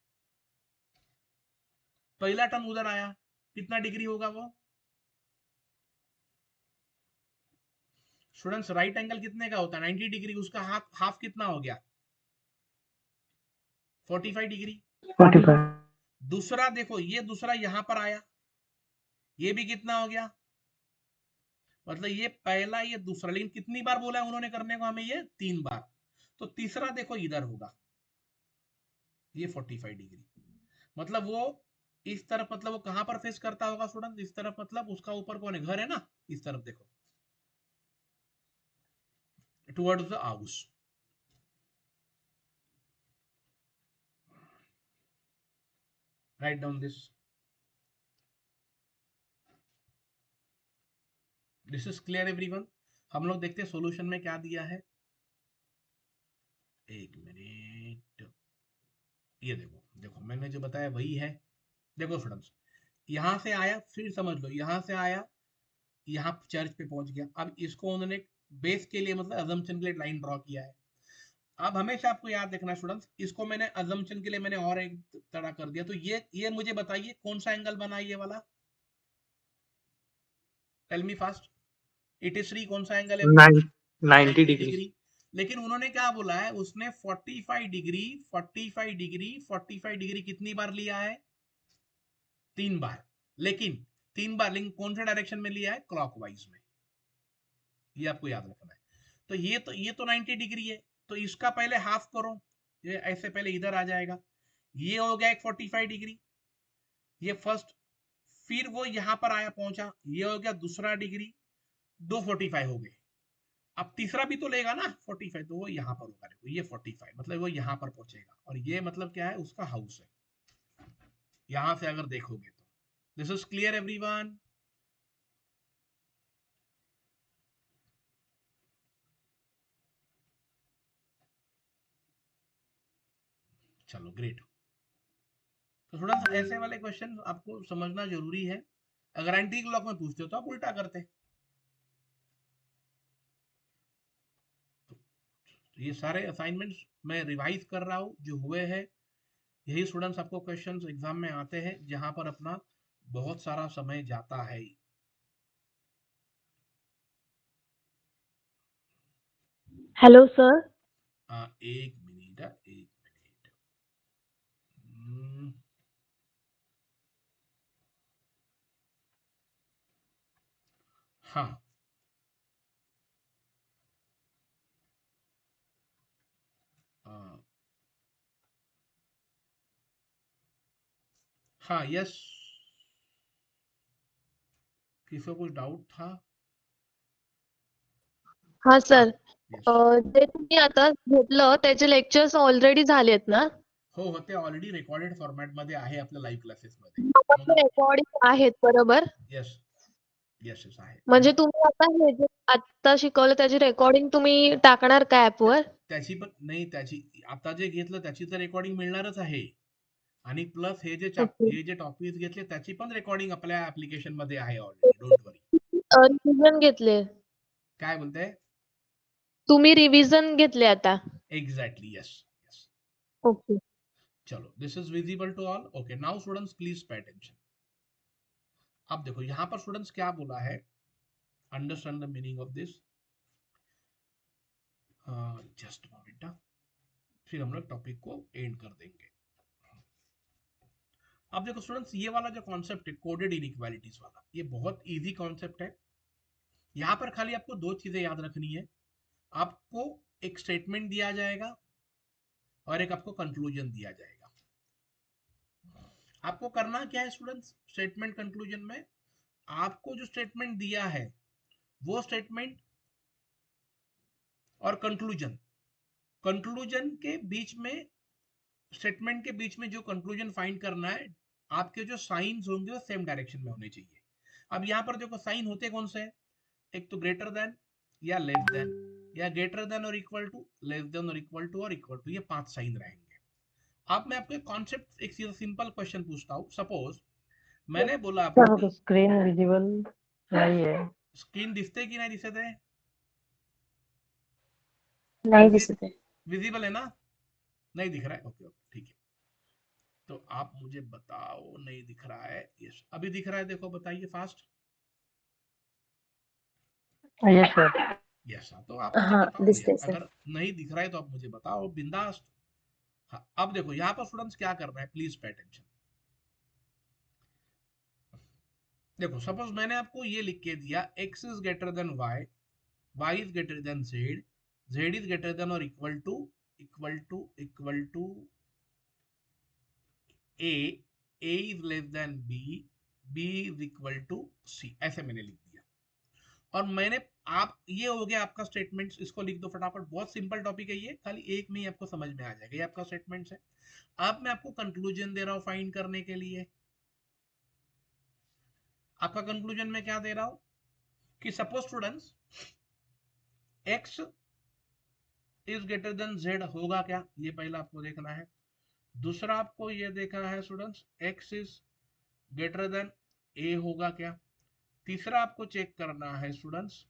पहला टर्न उधर आया, कितना डिग्री होगा वो स्टूडेंट्स? राइट एंगल कितने का होता है, 90 डिग्री, उसका हाफ हाफ कितना हो गया, 45 डिग्री।
45.
दूसरा देखो, ये दूसरा यहां पर आया, ये भी कितना हो गया, मतलब ये पहला ये दूसरा, लेकिन कितनी बार बोला है उन्होंने करने को हमें, ये 3 बार। तो तीसरा देखो इधर होगा, ये 45 डिग्री, मतलब वो इस तरफ मतलब वो कहां पर फेस करता होगा स्टूडेंट? इस तरफ मतलब उसका ऊपर कौन है? घर है ना, इस तरफ देखो, towards the house. Right down this is clear everyone. हम लोग देखते हैं सॉल्यूशन में क्या दिया है। एक मिनट, ये देखो देखो मैंने जो बताया वही है। देखो स्टूडेंट्स, यहां से आया, फिर समझ लो यहां से आया, यहाँ चर्च पे पहुंच गया। अब इसको उन्होंने बेस के लिए मतलब अजम्पशन के लिए लाइन ड्रॉ किया है। अब हमेशा आपको याद रखना स्टूडेंट्स, इसको मैंने अजम्पशन के लिए मैंने और एक तरह कर दिया। तो ये मुझे बताइए कौन सा एंगल बना ये वाला? Tell me fast, it is 3 कौन सा एंगल है?
90 डिग्री।
डिग्री। लेकिन उन्होंने क्या बोला है, उसने 45 डिग्री 45 डिग्री 45 डिग्री कितनी बार लिया है? 3 बार। लेकिन 3 बार, लेकिन कौन सा डायरेक्शन में लिया है? क्लॉकवाइज में। ये आपको याद रखना है। तो ये तो 90 डिग्री है, तो इसका पहले हाफ करो, ये ऐसे पहले इधर आ जाएगा। ये हो गया एक 45 डिग्री, ये फर्स्ट। फिर वो यहां पर आया पहुंचा, ये हो गया दूसरा डिग्री, 245 हो गए। अब तीसरा भी तो लेगा ना 45, तो वो यहां पर होगा। देखो ये 45 मतलब वो यहां पर पहुंचेगा, और ये मतलब क्या है? उसका हाउस है। यहां से अगर देखोगे तो दिस इज क्लियर एवरीवन। चलो ग्रेट। तो थोड़ा सा ऐसे वाले क्वेश्चन आपको समझना जरूरी है। अगर एंटी क्लॉक में पूछते हो तो आप उल्टा करते। तो ये सारे असाइनमेंट्स मैं रिवाइज कर रहा हूँ जो हुए हैं। यही स्टूडेंट्स आपको क्वेश्चंस एग्जाम में आते हैं जहां पर अपना बहुत सारा समय जाता है।
Hello sir.
एक मिनट, एक मिनट। हाँ हाँ यस, किसी को कुछ डाउट था?
हा सर,
यस,
जे तुम्ही आता घेतलं त्याचे लेक्चर्स ऑलरेडी झालेत ना?
हो होते ऑलरेडी रेकॉर्डेड फॉर्मॅट मध्ये आहे आपल्या लाईव्ह क्लासेस मध्ये म्हणून
रेकॉर्डिंग आहेत बरोबर?
यस यस यस आहे।
म्हणजे तुम्ही आता हे जे आता शिकवलं त्याची रेकॉर्डिंग तुम्ही टाकणार का ऍपवर?
त्याची पण नाही, त्याची आता जे घेतलं त्याची तर रेकॉर्डिंग मिळणारच आहे, आणि प्लस
ओके.
हे जे टॉपिक्स घेतले त्याची पण रेकॉर्डिंग आपल्या ऍप्लिकेशन मध्ये आहे ऑलरेडी, डोंट वरी।
रिव्हिजन घेतले.
काय बोलताय?
तुम्ही रिव्हिजन घेतले आता.
Exactly, yes yes.
ओके.
चलो this is visible to all. Okay now students please pay attention. अब देखो यहां पर स्टूडेंट्स क्या बोला है, understand the meaning of this. Just moment, फिर हम लोग टॉपिक को एंड कर देंगे। अब देखो स्टूडेंट्स, ये वाला जो कॉन्सेप्ट है कोडेड इनइक्वालिटीज वाला, ये बहुत इजी कॉन्सेप्ट है। यहां पर खाली आपको दो चीजें याद रखनी है। आपको एक स्टेटमेंट दिया जाएगा और एक आपको कंक्लूजन दिया जाएगा। आपको करना क्या है स्टूडेंट्स, स्टेटमेंट कंक्लूजन में आपको जो स्टेटमेंट दिया है वो स्टेटमेंट और कंक्लूजन, कंक्लूजन के बीच में, स्टेटमेंट के बीच में जो कंक्लूजन फाइंड करना है, आपके जो साइंस होंगे वो सेम डायरेक्शन में होने चाहिए। अब यहाँ पर देखो साइन होते कौन से हैं, एक तो ग्रेटर देन या लेस देन, या ग्रेटर देन और इक्वल टू, लेस देन और इक्वल टू, ये 5 साइन रहेंगे। अब मैं आपको एक कॉन्सेप्ट, एक सिंपल क्वेश्चन पूछता हूँ। सपोज मैंने बोला आपको
सर स्क्रीन विजिबल नहीं है।
स्क्रीन दिसते कि नहीं दिसत है?
नहीं दिसत है।
विजिबल है ना? नहीं दिख रहा है, ओके ओके ठीक है। तो आप मुझे बताओ, नहीं दिख रहा है? यस अभी दिख रहा है, देखो बताइए फास्ट।
Yes sir.
यस तो आप मुझे
हाँ
बताओ यार,
दिसते सर।
अगर नहीं दिख रहा है तो आप मुझे बताओ बिंदास। हाँ अब देखो यहाँ पर स्टूडेंट्स क्या करना है, प्लीज पे अटेंशन। देखो सपोज मैंने आपको ये लिख के दिया x is greater than y is greater than z is greater than और equal to a A is less than B is equal to C, ऐसे मैंने लिख दिया। और मैंने आप ये हो गया आपका स्टेटमेंट, इसको लिख दो फटाफट, बहुत सिंपल टॉपिक है ये, खाली एक में ही आपको समझ में आ जाएगा। ये आपका स्टेटमेंट है। अब मैं आपको कंक्लूजन दे रहा हूं फाइंड करने के लिए। आपका कंक्लूजन में क्या दे रहा हूं कि suppose students x is greater than z होगा क्या, ये पहला आपको देखना है। दूसरा आपको ये देखना है students x is greater than a होगा क्या। तीसरा आपको चेक करना है students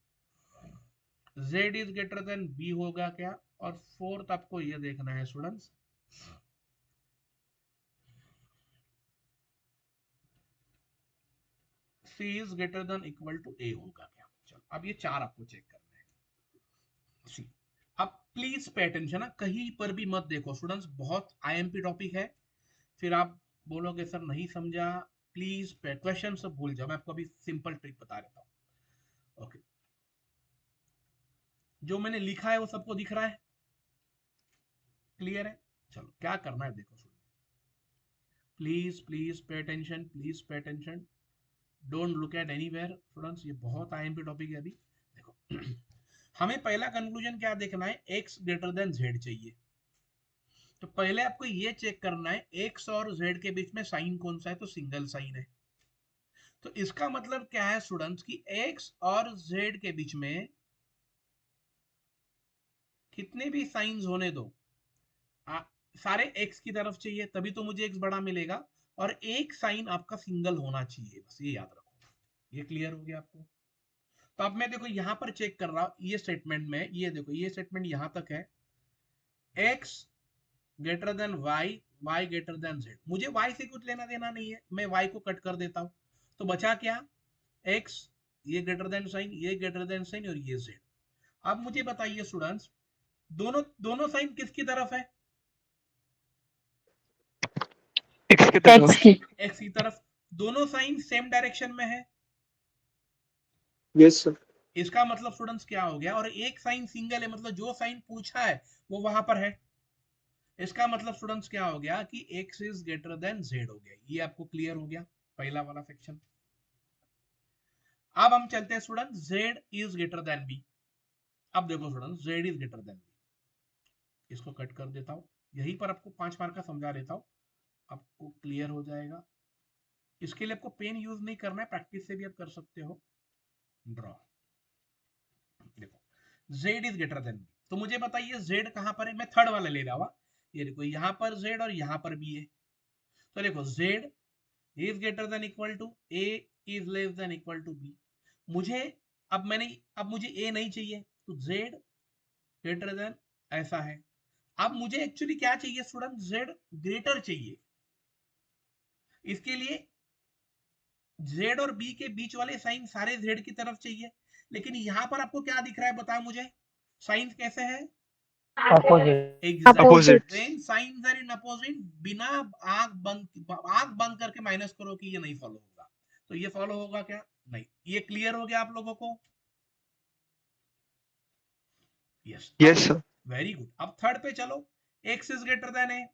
z is greater than b होगा क्या। और फोर्थ आपको ये देखना है students c is greater than equal to a होगा क्या। चलो अब ये चार आपको चेक करना है। सी, अब प्लीज पे अटेंशन, कहीं पर भी मत देखो स्टूडेंट्स, बहुत आईएमपी टॉपिक है, फिर आप बोलोगे सर नहीं समझा। प्लीज क्वेश्चन सब भूल जाओ, मैं आपको अभी सिंपल ट्रिक बता देता हूं। ओके, जो मैंने लिखा है वो सबको दिख रहा है, क्लियर है। चलो क्या करना है देखो, please please pay attention, please pay attention, don't look at anywhere students, ये बहुत आईएमपी टॉपिक है। अभी देखो हमें पहला कंक्लूजन क्या देखना है, x ग्रेटर देन z चाहिए। तो पहले आपको ये चेक करना है x और z के बीच में साइन कौन सा है, तो सिंगल साइन है। तो इसका मतलब क्या है स्टूडेंट्स कि x और z के बीच में कितने भी साइंस होने दो, सारे x की तरफ चाहिए, तभी तो मुझे x बड़ा मिलेगा। और एक साइन आपका सिंगल होना चाहिए, बस ये याद रखो। ये क्लियर हो गया आपको। तो अब मैं देखो यहां पर चेक कर रहा हूं, ये स्टेटमेंट में, ये देखो ये स्टेटमेंट यहां तक है, x greater than y, y greater than z। मुझे y से कुछ लेना देना नहीं है, मैं y को कट कर देता हूं। तो बचा क्या, x, ये ग्रेटर देन साइन, ये ग्रेटर देन साइन, और ये z। अब मुझे बताइए स्टूडेंट्स, दोनों दोनों साइन किसकी तरफ है,
x की तरफ।
X की।
x की तरफ। दोनों साइन सेम डायरेक्शन में है,
Yes, sir.
इसका मतलब स्टूडेंट्स क्या हो गया। और एक साइन सिंगल है, मतलब जो साइन पूछा है वो वहां पर है। इसका मतलब स्टूडेंट्स क्या हो गया कि x is greater than z हो गया। ये आपको क्लियर हो गया पहला वाला सेक्शन। अब हम चलते हैं student z is greater than b। अब देखो student z is greater than b, इसको कट कर देता हूं, यहीं पर आपको 5 मार्क का समझा देता हूं, आपको क्लियर हो जाएगा। इसके लिए आपको पेन यूज नहीं करना है, प्रैक्टिस से भी आप कर सकते हो। ड्रॉ, देखो z is greater than b, तो मुझे बताइए z कहां पर है, मैं थर्ड वाला ले रहा हूं। ये देखो यहां पर z और यहां पर b है। तो देखो z is greater than equal to a is less than equal to b। मुझे अब मुझे a नहीं चाहिए, तो z ग्रेटर देन ऐसा है। अब मुझे एक्चुअली क्या चाहिए स्टूडेंट, z ग्रेटर चाहिए। इसके लिए z और b के बीच वाले साइन सारे z की तरफ चाहिए। लेकिन यहां पर आपको क्या दिख रहा है बताओ मुझे, साइन कैसे है,
opposite,
exact
Opposite.
When signs are in opposite. बिना आंख बंद करके माइनस करो कि ये नहीं फॉलो होगा, तो ये फॉलो होगा क्या, नहीं। ये क्लियर हो गया आप लोगों को, yes.
Yes, sir.
Very good. अब थर्ड पे चलो, x is greater than a।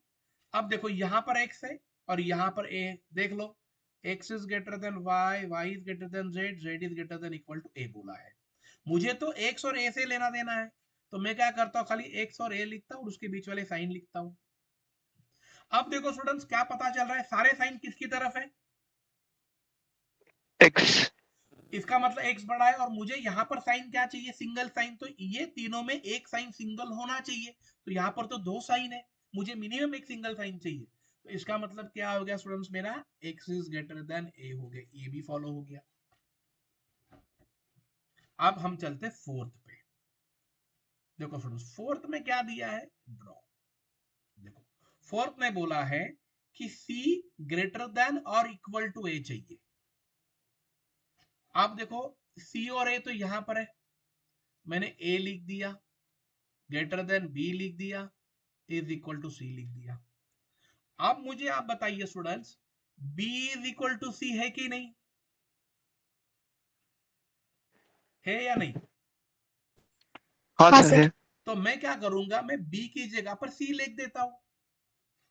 अब देखो यहां पर x है और यहां पर a, देख लो x is greater than y, y is greater than z, z is greater than equal to a बोला है। मुझे तो x और a से लेना देना है, तो मैं क्या करता हूं, खाली x और a लिखता हूं और उसके बीच वाले साइन लिखता हूं। अब देखो स्टूडेंट्स क्या पता चल रहा है, सारे साइन किसकी तरफ है,
X.
इसका मतलब x बड़ा है। और मुझे यहाँ पर साइन क्या चाहिए, सिंगल साइन, तो ये तीनों में एक साइन सिंगल होना चाहिए। तो यहाँ पर तो दो साइन है, मुझे मिनिमम एक सिंगल साइन चाहिए। तो इसका मतलब क्या हो गया स्टूडेंट्स, मेरा x is greater than a हो गया, ये भी फॉलो हो गया। अब हम चलते फोर्थ पे। देखो स्टूडेंट्स फोर्थ में क्या दिया है, ड्रॉ। देखो फोर्थ में बोला है कि c ग्रेटर देन और इक्वल टू a चाहिए। आप देखो c और a तो यहां पर है, मैंने a लिख दिया, ग्रेटर देन b लिख दिया, इज इक्वल टू c लिख दिया। अब मुझे आप बताइए students, b is equal to c है कि नहीं, है या नहीं।
हाँ
हाँ
सर
सर।
है।
तो मैं क्या करूंगा, मैं b की जगह पर c लिख देता हूं,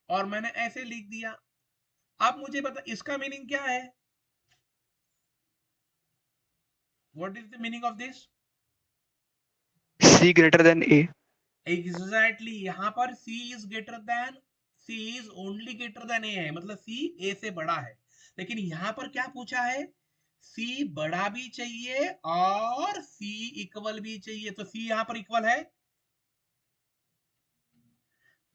और मैंने ऐसे लिख दिया। अब मुझे बता इसका मीनिंग क्या है? What is the meaning of this?
C greater than A.
Exactly यहाँ पर C is greater than, C is only greater than A है, मतलब C A से बड़ा है। लेकिन यहाँ पर क्या पूछा है? C बड़ा भी चाहिए और C इक्वल भी चाहिए। तो C यहाँ पर इक्वल है?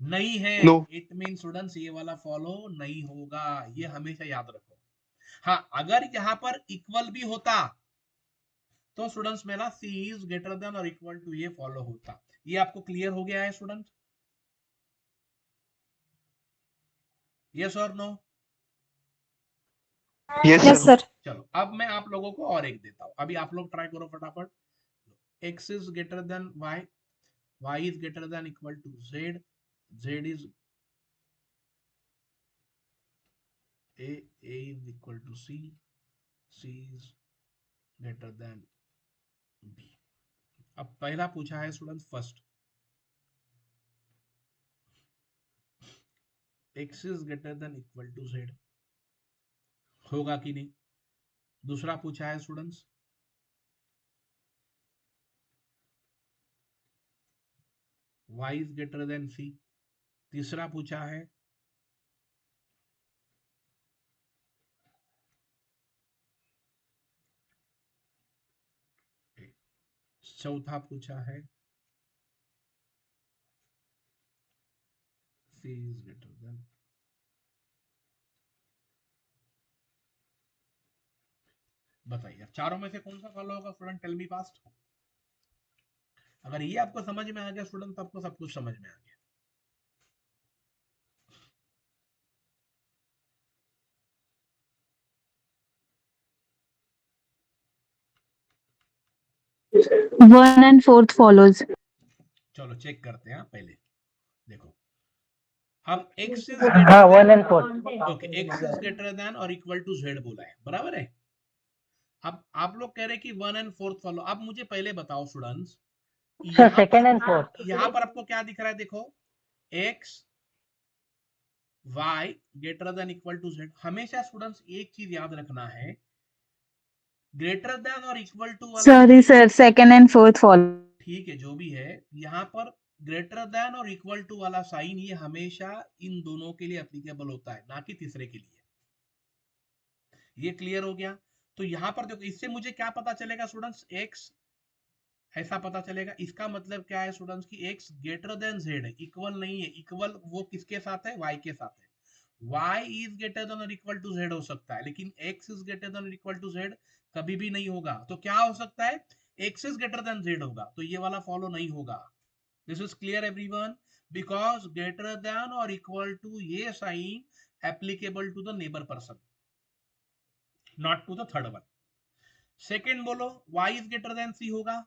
नहीं है।
No.
इट मीन स्टूडेंट्स ये वाला फॉलो नहीं होगा, ये हमेशा याद रखो। हाँ, अगर यहाँ पर इक्वल भी होता तो स्टूडेंट्स मेरा C इज ग्रेटर देन और इक्वल टू ये फॉलो होता। ये आपको क्लियर हो गया है स्टूडेंट? यस और no?
Yes,
Yes,
sir.
sir.
चलो अब मैं आप लोगों को और एक देता हूं, अभी आप लोग ट्राई करो फटाफट। x is greater than y, y is greater than equal to z, z is a is equal to c, c is greater than b। अब पहला पूछा है student first, x is greater than equal to z, होगा कि नहीं? दूसरा पूछा है students y is greater than c। तीसरा पूछा है चौथा पूछा है c इज ग्रेटर देन। बताइए चारों में से कौन सा फॉलो होगा स्टूडेंट? Tell me fast. अगर ये आपको समझ में आ गया स्टूडेंट तो आपको सब कुछ समझ में आ गया।
One and fourth follows.
चलो चेक करते हैं पहले। देखो हम x इज
हाँ 1 and 4.
Okay, x is greater than और इक्वल टू z बोला है, बराबर है। अब आप लोग कह रहे हैं कि 1 एंड 4th फॉलो। अब मुझे पहले बताओ students,
Sir, second and fourth.
यहाँ पर आपको क्या दिख रहा है? देखो x y greater than equal to z। हमेशा स्टूडेंट्स एक चीज याद रखना है, ग्रेटर देन और इक्वल टू वाला,
Sorry, sir. Second and fourth follow.
ठीक है जो भी है, यहाँ पर ग्रेटर देन और इक्वल टू वाला साइन ये हमेशा इन दोनों के लिए एप्लीकेबल होता है, ना कि तीसरे के लिए। ये क्लियर हो गया? तो यहाँ पर देखो इससे मुझे क्या पता चलेगा स्टूडेंट्स? x ऐसा पता चलेगा। इसका मतलब क्या है स्टूडेंट्स की x ग्रेटर देन z है, इक्वल नहीं है। इक्वल वो किसके साथ है? y के साथ है। y इज ग्रेटर देन और इक्वल टू z हो सकता है, लेकिन x इज ग्रेटर देन और इक्वल टू z कभी भी नहीं होगा। तो क्या हो सकता है? x is greater than z होगा, तो ये वाला फॉलो नहीं होगा। This is clear everyone? Because greater than और इक्वल टू ये sign applicable to the neighbour person, not to the third one. Second बोलो, y is greater than c होगा?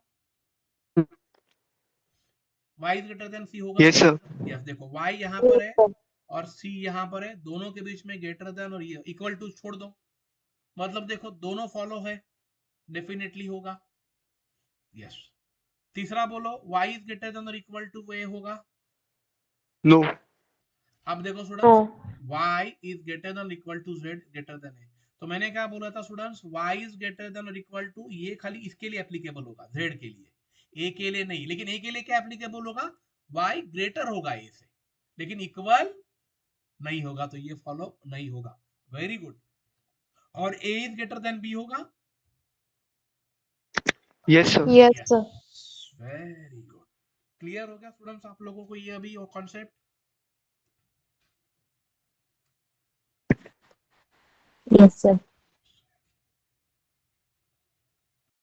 y is greater than c होगा?
Yes, sir.
Yes, देखो y यहाँ पर है और c यहाँ पर है, दोनों के बीच में ग्रेटर देन और ये इक्वल टू छोड़ दो, मतलब देखो दोनों फॉलो है, डेफिनेटली होगा। यस। तीसरा बोलो, y इज ग्रेटर देन और इक्वल टू a होगा?
No.
अब देखो students, y is greater than equal to z greater than a। तो मैंने क्या बोला था students? y is greater than और इक्वल टू, ये खाली इसके लिए एप्लीकेबल होगा, z के लिए, a के लिए नहीं। लेकिन a के लिए क्या एप्लीकेबल होगा? y ग्रेटर होगा a से, लेकिन इक्वल नहीं होगा, तो ये फॉलो नहीं होगा। Very good. और a is greater than b होगा?
Yes, sir.
Yes sir.
Very good. Clear हो गया स्टूडेंट्स आप लोगों को ये अभी कॉन्सेप्ट?
Yes, sir.